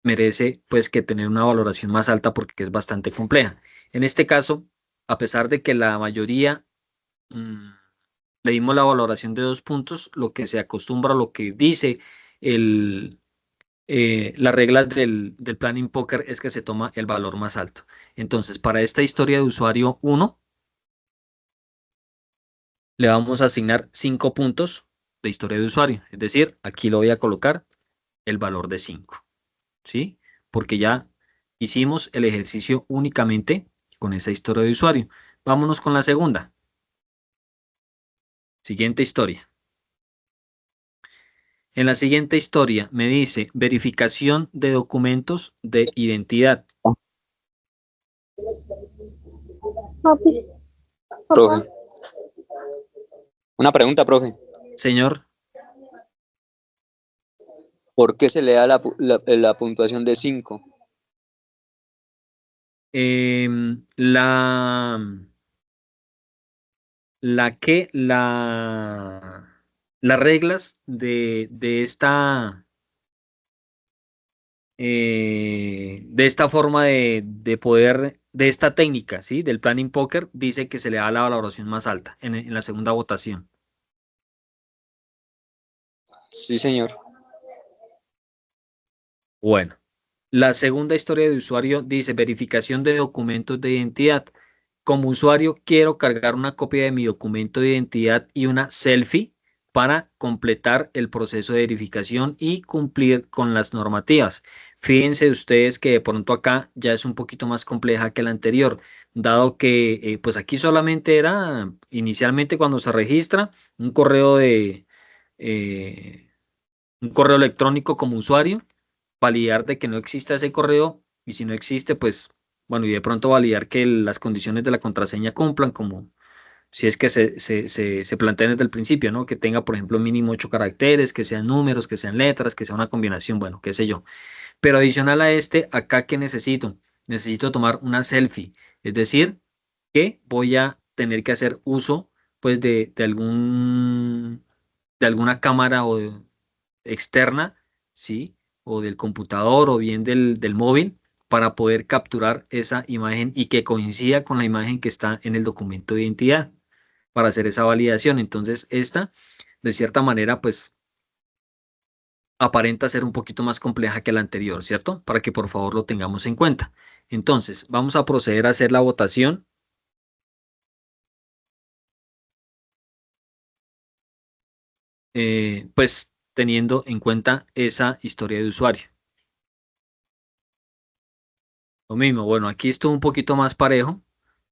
merece pues que tener una valoración más alta porque es bastante compleja. En este caso, a pesar de que la mayoría le dimos la valoración de 2 puntos, lo que se acostumbra, lo que dice las reglas del Planning Poker es que se toma el valor más alto. Entonces, para esta historia de usuario 1, le vamos a asignar 5 puntos de historia de usuario. Es decir, aquí lo voy a colocar el valor de 5. ¿Sí? Porque ya hicimos el ejercicio únicamente con esa historia de usuario. Vámonos con la segunda. Siguiente historia. En la siguiente historia me dice verificación de documentos de identidad. Profe. Una pregunta, profe. Señor, ¿Por qué se le da la puntuación de 5? las reglas de esta forma de poder, de esta técnica, ¿sí? Del Planning Poker, dice que se le da la valoración más alta en la segunda votación. Sí, señor. Bueno, la segunda historia de usuario dice verificación de documentos de identidad. Como usuario, quiero cargar una copia de mi documento de identidad y una selfie para completar el proceso de verificación y cumplir con las normativas. Fíjense ustedes que de pronto acá ya es un poquito más compleja que la anterior, dado que pues aquí solamente era inicialmente cuando se registra un correo un correo electrónico como usuario, validar de que no exista ese correo y si no existe, pues bueno, y de pronto validar que las condiciones de la contraseña cumplan como si es que se plantea desde el principio, ¿no? Que tenga, por ejemplo, mínimo 8 caracteres, que sean números, que sean letras, que sea una combinación, bueno, qué sé yo. Pero adicional a este, acá, ¿qué necesito? Necesito tomar una selfie, es decir, que voy a tener que hacer uso, pues, de alguna cámara externa, ¿sí? O del computador o bien del móvil para poder capturar esa imagen y que coincida con la imagen que está en el documento de identidad para hacer esa validación. Entonces, esta, de cierta manera, pues aparenta ser un poquito más compleja que la anterior, ¿cierto? Para que por favor lo tengamos en cuenta. Entonces, vamos a proceder a hacer la votación. Pues teniendo en cuenta esa historia de usuario. Lo mismo, bueno, aquí estuvo un poquito más parejo,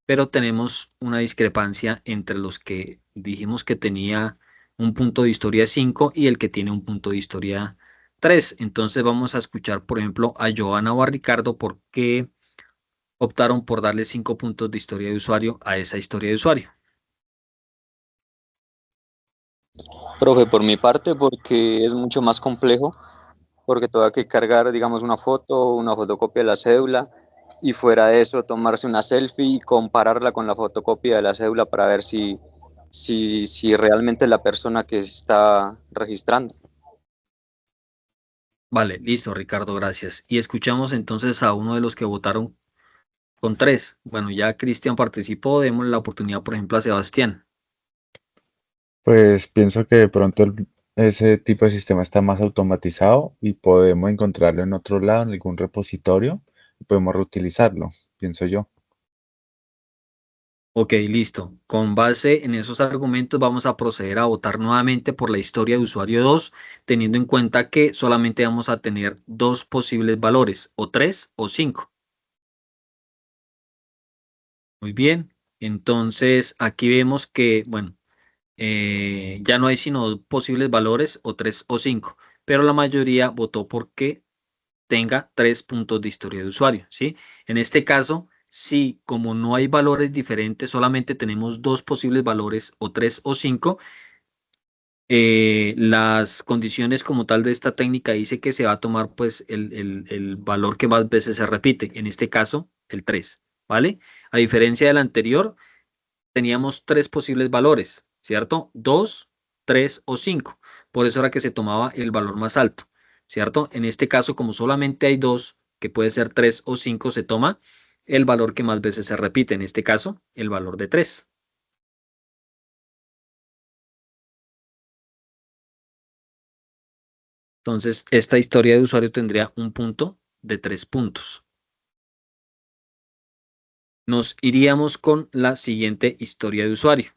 pero tenemos una discrepancia entre los que dijimos que tenía un punto de historia 5 y el que tiene un punto de historia 3. Entonces vamos a escuchar, por ejemplo, a Joana o a Ricardo por qué optaron por darle 5 puntos de historia de usuario a esa historia de usuario. Profe, por mi parte, porque es mucho más complejo, porque tengo que cargar, digamos, una fotocopia de la cédula, y fuera de eso, tomarse una selfie y compararla con la fotocopia de la cédula para ver si realmente es la persona que se está registrando. Vale, listo, Ricardo, gracias. Y escuchamos entonces a uno de los que votaron con 3. Bueno, ya Cristian participó, démosle la oportunidad, por ejemplo, a Sebastián. Pues pienso que de pronto ese tipo de sistema está más automatizado y podemos encontrarlo en otro lado, en algún repositorio, y podemos reutilizarlo, pienso yo. Ok, listo. Con base en esos argumentos vamos a proceder a votar nuevamente por la historia de usuario 2, teniendo en cuenta que solamente vamos a tener 2 posibles valores, o 3 o 5. Muy bien. Entonces aquí vemos que, bueno, ya no hay sino posibles valores, o 3 o 5, pero la mayoría votó porque tenga 3 puntos de historia de usuario, ¿sí? En este caso, si como no hay valores diferentes, solamente tenemos 2 posibles valores, o 3 o 5, las condiciones como tal de esta técnica dice que se va a tomar pues el valor que más veces se repite, en este caso el 3, ¿vale? A diferencia del anterior, teníamos 3 posibles valores, ¿cierto? 2, 3 o 5. Por eso era que se tomaba el valor más alto, ¿cierto? En este caso, como solamente hay 2, que puede ser 3 o 5, se toma el valor que más veces se repite, en este caso, el valor de 3. Entonces, esta historia de usuario tendría un punto de 3 puntos. Nos iríamos con la siguiente historia de usuario,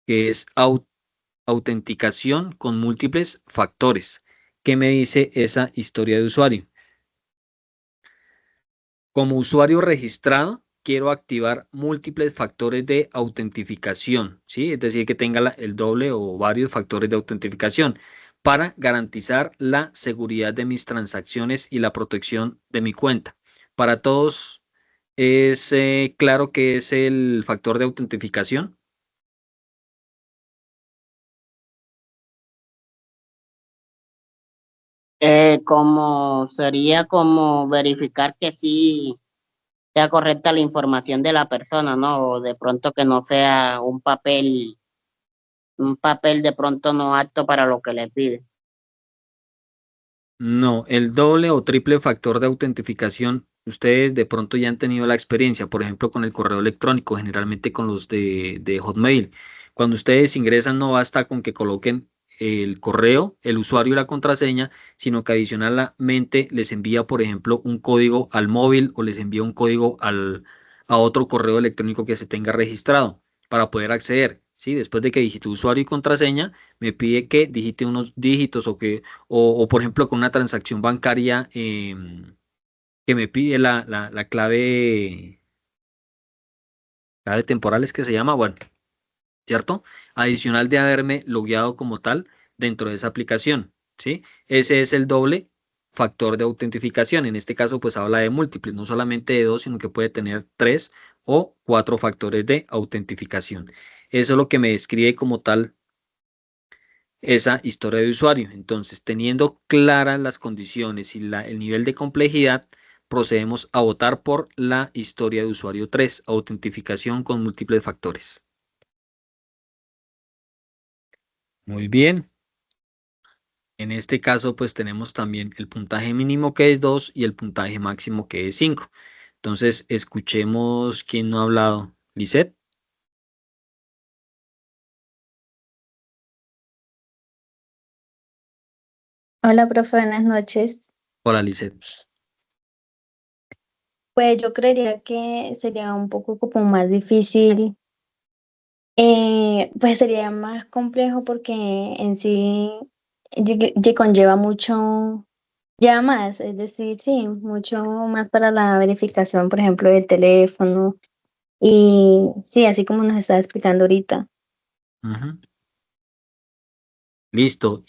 que es autenticación con múltiples factores. ¿Qué me dice esa historia de usuario? Como usuario registrado, quiero activar múltiples factores de autentificación, ¿sí? Es decir, que tenga el doble o varios factores de autentificación para garantizar la seguridad de mis transacciones y la protección de mi cuenta. Para todos es claro que es el factor de autentificación. Como sería como verificar que sí sea correcta la información de la persona, ¿no? O de pronto que no sea un papel de pronto no apto para lo que le pide. No, el doble o triple factor de autentificación, ustedes de pronto ya han tenido la experiencia, por ejemplo, con el correo electrónico, generalmente con los de Hotmail. Cuando ustedes ingresan, no basta con que coloquen el correo, el usuario y la contraseña, sino que adicionalmente les envía, por ejemplo, un código al móvil o les envía un código a otro correo electrónico que se tenga registrado para poder acceder. ¿Sí? Después de que digite usuario y contraseña, me pide que digite unos dígitos o, por ejemplo, con una transacción bancaria que me pide la clave temporal, es que se llama, bueno, ¿cierto? Adicional de haberme logueado como tal dentro de esa aplicación, ¿sí? Ese es el doble factor de autentificación. En este caso, pues habla de múltiples, no solamente de 2, sino que puede tener 3 o 4 factores de autentificación. Eso es lo que me describe como tal esa historia de usuario. Entonces, teniendo claras las condiciones y el nivel de complejidad, procedemos a votar por la historia de usuario 3, autentificación con múltiples factores. Muy bien. En este caso, pues tenemos también el puntaje mínimo que es 2 y el puntaje máximo que es 5. Entonces, escuchemos quién no ha hablado. Lisette. Hola, profe, buenas noches. Hola, Lisette. Pues yo creería que sería un poco como más difícil, pues sería más complejo porque en sí conlleva mucho, ya más, es decir, sí, mucho más para la verificación, por ejemplo, del teléfono y sí, así como nos está explicando ahorita. Ujú. Listo.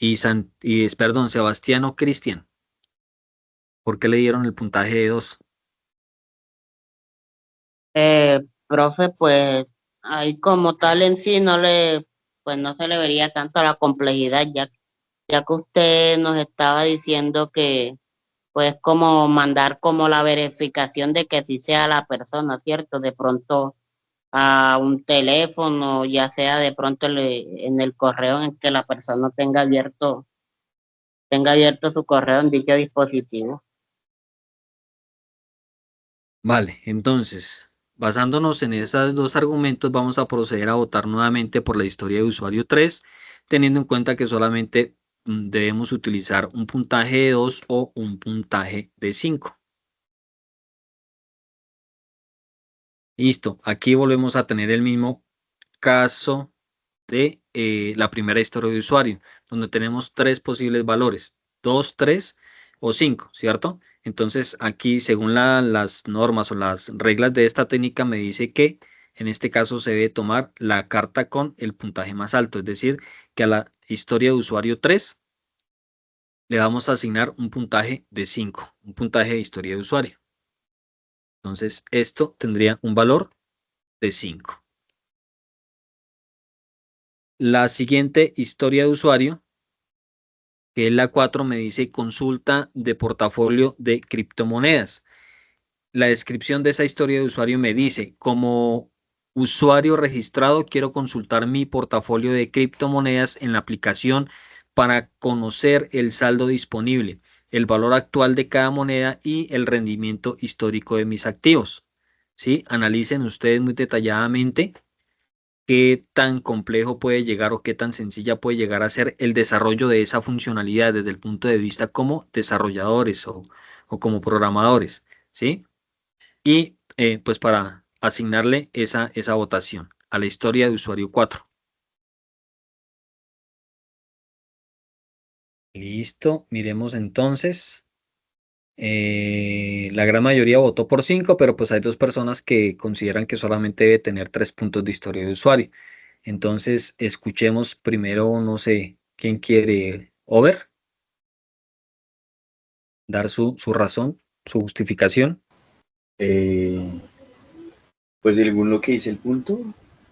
Perdón, Sebastián o Cristian. ¿Por qué le dieron el puntaje de 2? Profe, pues ahí como tal en sí pues no se le vería tanto la complejidad, ya que usted nos estaba diciendo que pues como mandar como la verificación de que sí sea la persona, ¿cierto? De pronto a un teléfono, ya sea de pronto en el correo en el que la persona tenga abierto su correo en dicho dispositivo. Vale, entonces, basándonos en esos dos argumentos, vamos a proceder a votar nuevamente por la historia de usuario 3, teniendo en cuenta que solamente debemos utilizar un puntaje de 2 o un puntaje de 5. Listo, aquí volvemos a tener el mismo caso de la primera historia de usuario, donde tenemos 3 posibles valores, 2, 3 o 5, ¿cierto? Entonces aquí, según las normas o las reglas de esta técnica, me dice que en este caso se debe tomar la carta con el puntaje más alto, es decir, que a la historia de usuario 3 le vamos a asignar un puntaje de 5, un puntaje de historia de usuario. Entonces, esto tendría un valor de 5. La siguiente historia de usuario, que es la 4, me dice consulta de portafolio de criptomonedas. La descripción de esa historia de usuario me dice, como usuario registrado, quiero consultar mi portafolio de criptomonedas en la aplicación para conocer el saldo disponible, el valor actual de cada moneda y el rendimiento histórico de mis activos. ¿Sí? Analicen ustedes muy detalladamente qué tan complejo puede llegar o qué tan sencilla puede llegar a ser el desarrollo de esa funcionalidad desde el punto de vista como desarrolladores o como programadores, ¿sí? Y pues para asignarle esa votación a la historia de usuario 4. Listo, miremos entonces. La gran mayoría votó por 5, pero pues hay 2 personas que consideran que solamente debe tener 3 puntos de historia de usuario. Entonces, escuchemos primero, no sé, ¿quién quiere over? Dar su razón, su justificación. Eh, pues según lo que dice el punto,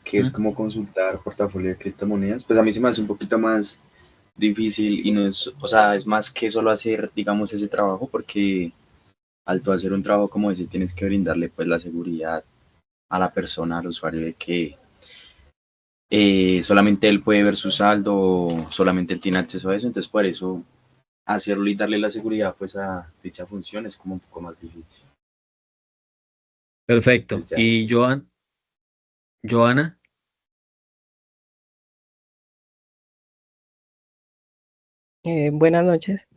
que es ¿Mm? como consultar portafolio de criptomonedas, pues a mí se me hace un poquito más difícil y no es, o sea, es más que solo hacer, digamos, ese trabajo, porque al tú hacer un trabajo como ese tienes que brindarle pues la seguridad a la persona, al usuario, de que solamente él puede ver su saldo o solamente él tiene acceso a eso, entonces por eso hacerlo y darle la seguridad pues a dicha función es como un poco más difícil. Perfecto. Pues ya. ¿Y Joana? Buenas noches.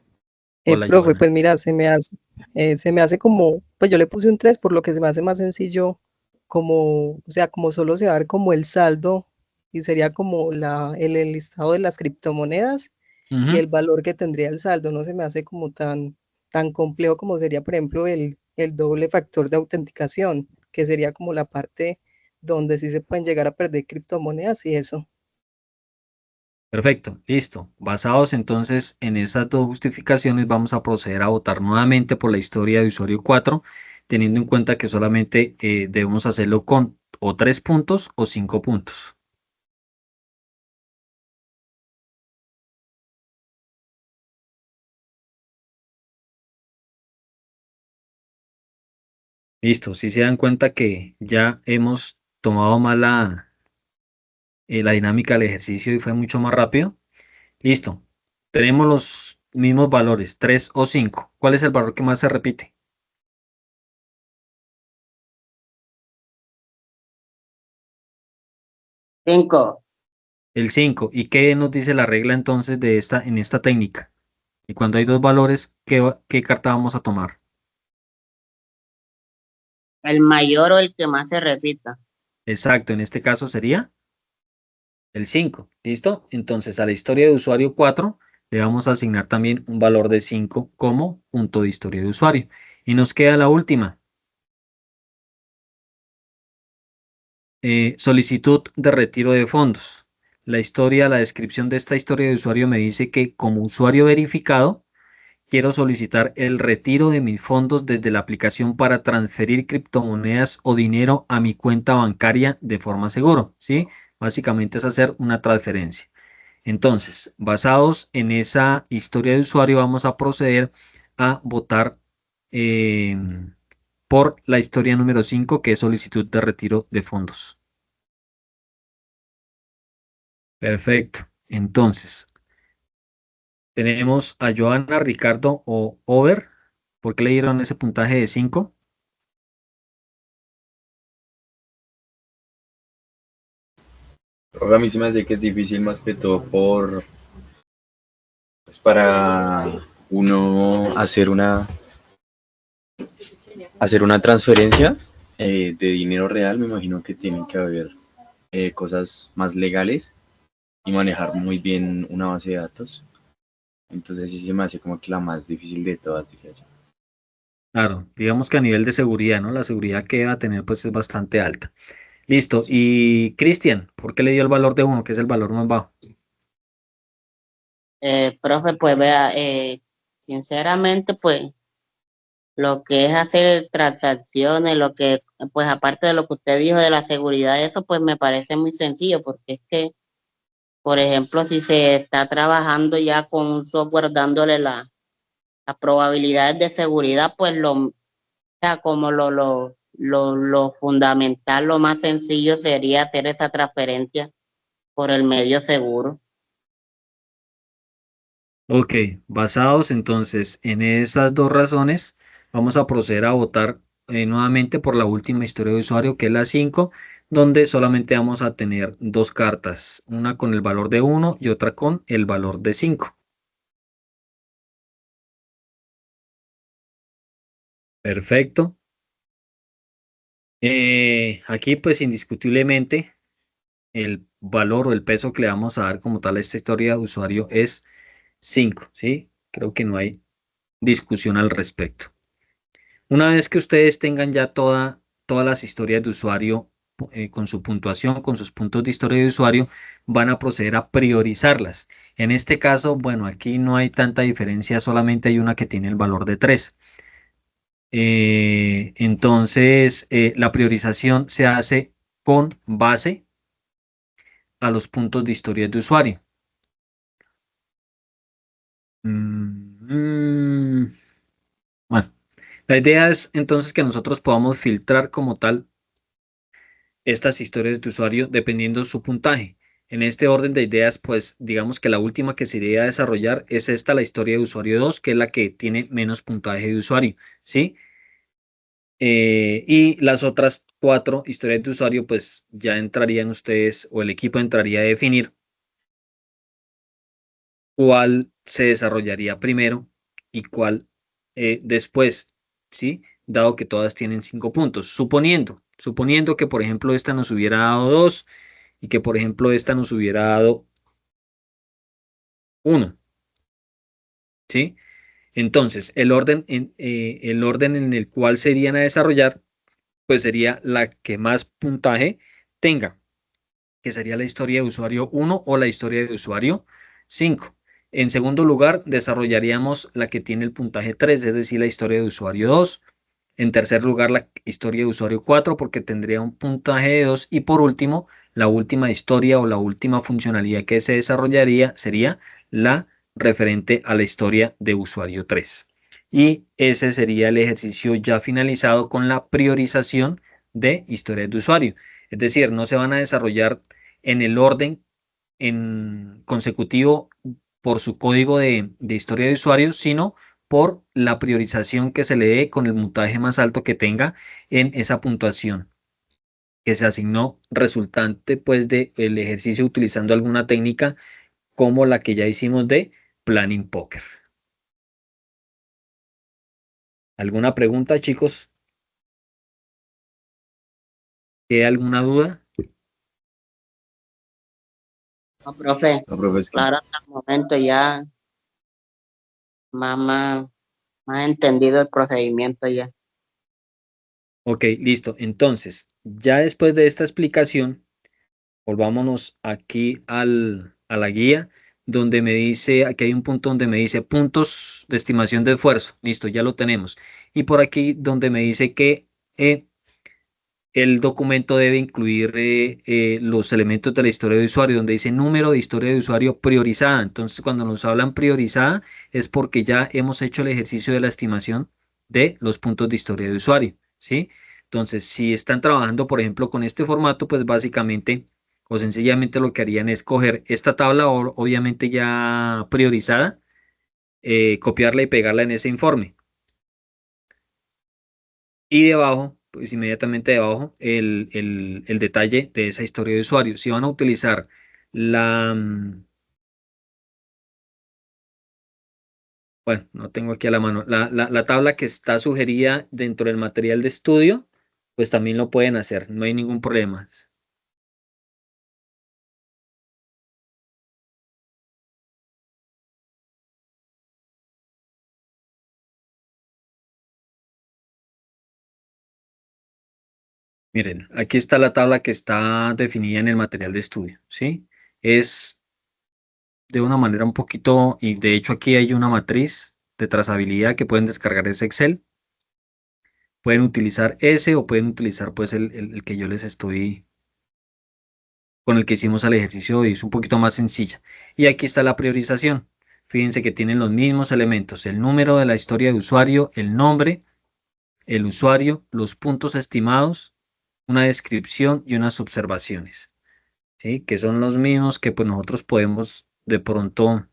Hola, Profe, Joana. pues mira, se me hace como, pues yo le puse un 3 por lo que se me hace más sencillo, como, o sea, como solo se va a ver como el saldo y sería como el listado de las criptomonedas y Ujú. el valor que tendría el saldo. No se me hace como tan complejo como sería, por ejemplo, el doble factor de autenticación, que sería como la parte donde sí se pueden llegar a perder criptomonedas y eso. Perfecto, listo. Basados entonces en esas dos justificaciones, vamos a proceder a votar nuevamente por la historia de usuario 4, teniendo en cuenta que solamente debemos hacerlo con o 3 puntos o 5 puntos. Listo, si se dan cuenta que ya hemos tomado más la dinámica del ejercicio y fue mucho más rápido. Listo. Tenemos los mismos valores, 3 o 5. ¿Cuál es el valor que más se repite? 5. El 5. ¿Y qué nos dice la regla entonces de en esta técnica? Y cuando hay dos valores, ¿qué carta vamos a tomar? El mayor o el que más se repita. Exacto, en este caso sería el 5. ¿Listo? Entonces a la historia de usuario 4 le vamos a asignar también un valor de 5 como punto de historia de usuario. Y nos queda la última. Solicitud de retiro de fondos. La descripción de esta historia de usuario me dice que como usuario verificado, quiero solicitar el retiro de mis fondos desde la aplicación para transferir criptomonedas o dinero a mi cuenta bancaria de forma segura, ¿sí? Básicamente es hacer una transferencia. Entonces, basados en esa historia de usuario, vamos a proceder a votar eh, por la historia número 5, que es solicitud de retiro de fondos. Perfecto. Entonces, tenemos a Joana, Ricardo o Over. ¿Por qué le dieron ese puntaje de 5? Profe, a mí se me hace que es difícil más que todo pues para uno hacer una transferencia de dinero real. Me imagino que tienen que haber cosas más legales y manejar muy bien una base de datos. Entonces sí se me hace como que la más difícil de todas, diría yo. Claro, digamos que a nivel de seguridad, ¿no? La seguridad que va a tener pues es bastante alta. Listo. Y Cristian, ¿por qué le dio el valor de 1, que es el valor más bajo? Profe, pues vea, sinceramente, pues lo que es hacer transacciones, lo que, pues aparte de lo que usted dijo de la seguridad, eso pues me parece muy sencillo, porque es que, por ejemplo, si se está trabajando ya con un software dándole las probabilidades de seguridad, pues o sea, como lo fundamental, lo más sencillo sería hacer esa transferencia por el medio seguro. Ok, basados entonces en esas dos razones, vamos a proceder a votar nuevamente por la última historia de usuario, que es la 5, donde solamente vamos a tener dos cartas, una con el valor de 1 y otra con el valor de 5. Perfecto. Aquí pues indiscutiblemente el valor o el peso que le vamos a dar como tal a esta historia de usuario es 5, ¿sí? Creo que no hay discusión al respecto. Una vez que ustedes tengan ya todas las historias de usuario con su puntuación, con sus puntos de historia de usuario, van a proceder a priorizarlas. En este caso, bueno, aquí no hay tanta diferencia, solamente hay una que tiene el valor de 3. Entonces, la priorización se hace con base a los puntos de historia de usuario. Bueno, la idea es entonces que nosotros podamos filtrar como tal estas historias de usuario dependiendo su puntaje. En este orden de ideas, pues digamos que la última que se iría a desarrollar es esta, la historia de usuario 2, que es la que tiene menos puntaje de usuario, ¿sí? Y las otras 4 historias de usuario, pues ya entrarían ustedes o el equipo entraría a definir cuál se desarrollaría primero y cuál después, ¿sí? Dado que todas tienen 5 puntos. Suponiendo que, por ejemplo, esta nos hubiera dado 2 y que, por ejemplo, esta nos hubiera dado 1, ¿sí? Entonces, el orden en el cual se irían a desarrollar, pues sería la que más puntaje tenga, que sería la historia de usuario 1 o la historia de usuario 5. En segundo lugar, desarrollaríamos la que tiene el puntaje 3, es decir, la historia de usuario 2. En tercer lugar, la historia de usuario 4, porque tendría un puntaje de 2. Y por último, la última historia o la última funcionalidad que se desarrollaría sería la referente a la historia de usuario 3. Y ese sería el ejercicio ya finalizado con la priorización de historias de usuario. Es decir, no se van a desarrollar en el orden en consecutivo por su código de historia de usuario, sino por la priorización que se le dé con el puntaje más alto que tenga en esa puntuación que se asignó resultante pues del ejercicio utilizando alguna técnica como la que ya hicimos de Planning Poker. ¿Alguna pregunta, chicos? ¿Queda alguna duda? No, profe, No, profe, es que claro, hasta el momento ya más entendido el procedimiento ya. Ok, listo. Entonces, ya después de esta explicación, volvámonos aquí a la guía donde me dice, aquí hay un punto donde me dice puntos de estimación de esfuerzo. Listo, ya lo tenemos. Y por aquí donde me dice que el documento debe incluir los elementos de la historia de usuario, donde dice número de historia de usuario priorizada. Entonces, cuando nos hablan priorizada, es porque ya hemos hecho el ejercicio de la estimación de los puntos de historia de usuario, ¿sí? Entonces, si están trabajando, por ejemplo, con este formato, pues básicamente o sencillamente lo que harían es coger esta tabla, obviamente ya priorizada, copiarla y pegarla en ese informe. Y debajo, pues inmediatamente debajo, el detalle de esa historia de usuario. Si van a utilizar la, bueno, no tengo aquí a la mano, la tabla que está sugerida dentro del material de estudio, pues también lo pueden hacer, no hay ningún problema. Miren, aquí está la tabla que está definida en el material de estudio, ¿sí? Es de una manera un poquito, y de hecho aquí hay una matriz de trazabilidad que pueden descargar ese Excel. Pueden utilizar ese o pueden utilizar pues el que yo les estoy, con el que hicimos el ejercicio y es un poquito más sencilla. Y aquí está la priorización. Fíjense que tienen los mismos elementos, el número de la historia de usuario, el nombre, el usuario, los puntos estimados, una descripción y unas observaciones, ¿sí? Que son los mismos que pues nosotros podemos de pronto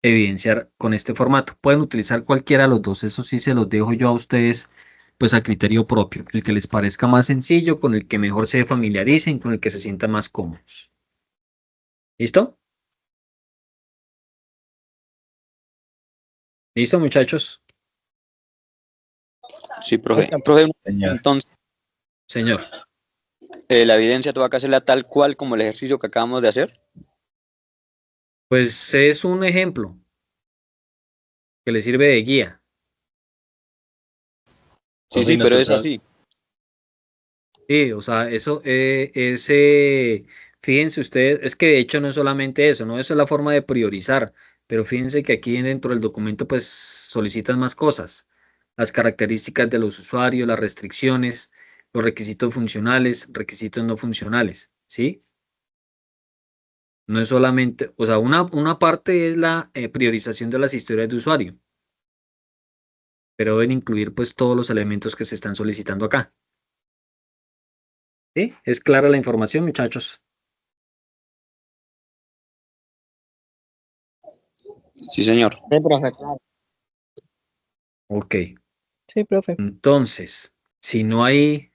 evidenciar con este formato. Pueden utilizar cualquiera de los dos, eso sí se los dejo yo a ustedes pues a criterio propio, el que les parezca más sencillo, con el que mejor se familiaricen, con el que se sientan más cómodos. ¿Listo? ¿Listo, muchachos? Sí, profe. Profe, señor. entonces, Señor. la evidencia tuvo que hacerla tal cual como el ejercicio que acabamos de hacer. Pues es un ejemplo que le sirve de guía. Sí, Profe, sí, y pero es nosotros, así. Sí, o sea, eso, fíjense ustedes, es que de hecho no es solamente eso, ¿no? Eso es la forma de priorizar, pero fíjense que aquí dentro del documento pues solicitan más cosas, las características de los usuarios, las restricciones, los requisitos funcionales, requisitos no funcionales, ¿sí? No es solamente, o sea, una parte es la priorización de las historias de usuario, pero deben incluir pues todos los elementos que se están solicitando acá. ¿Sí? ¿Es clara la información, muchachos? Sí, señor. Sí, profe, claro. Ok. Sí, profe. Entonces, si no hay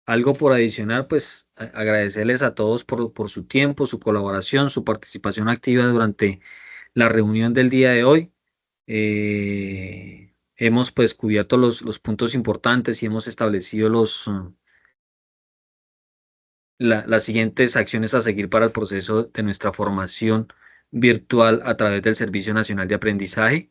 algo por adicionar, pues agradecerles a todos por su tiempo, su colaboración, su participación activa durante la reunión del día de hoy. Hemos pues cubierto los puntos importantes y hemos establecido las siguientes acciones a seguir para el proceso de nuestra formación virtual a través del Servicio Nacional de Aprendizaje.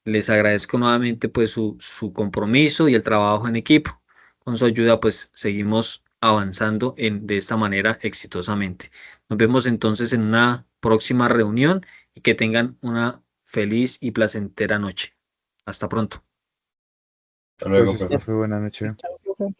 Les agradezco nuevamente pues su compromiso y el trabajo en equipo. Con su ayuda pues seguimos avanzando de esta manera exitosamente. Nos vemos entonces en una próxima reunión y que tengan una feliz y placentera noche. Hasta pronto. Hasta luego, Entonces, profe. profe, buenas noches. Chao, profe.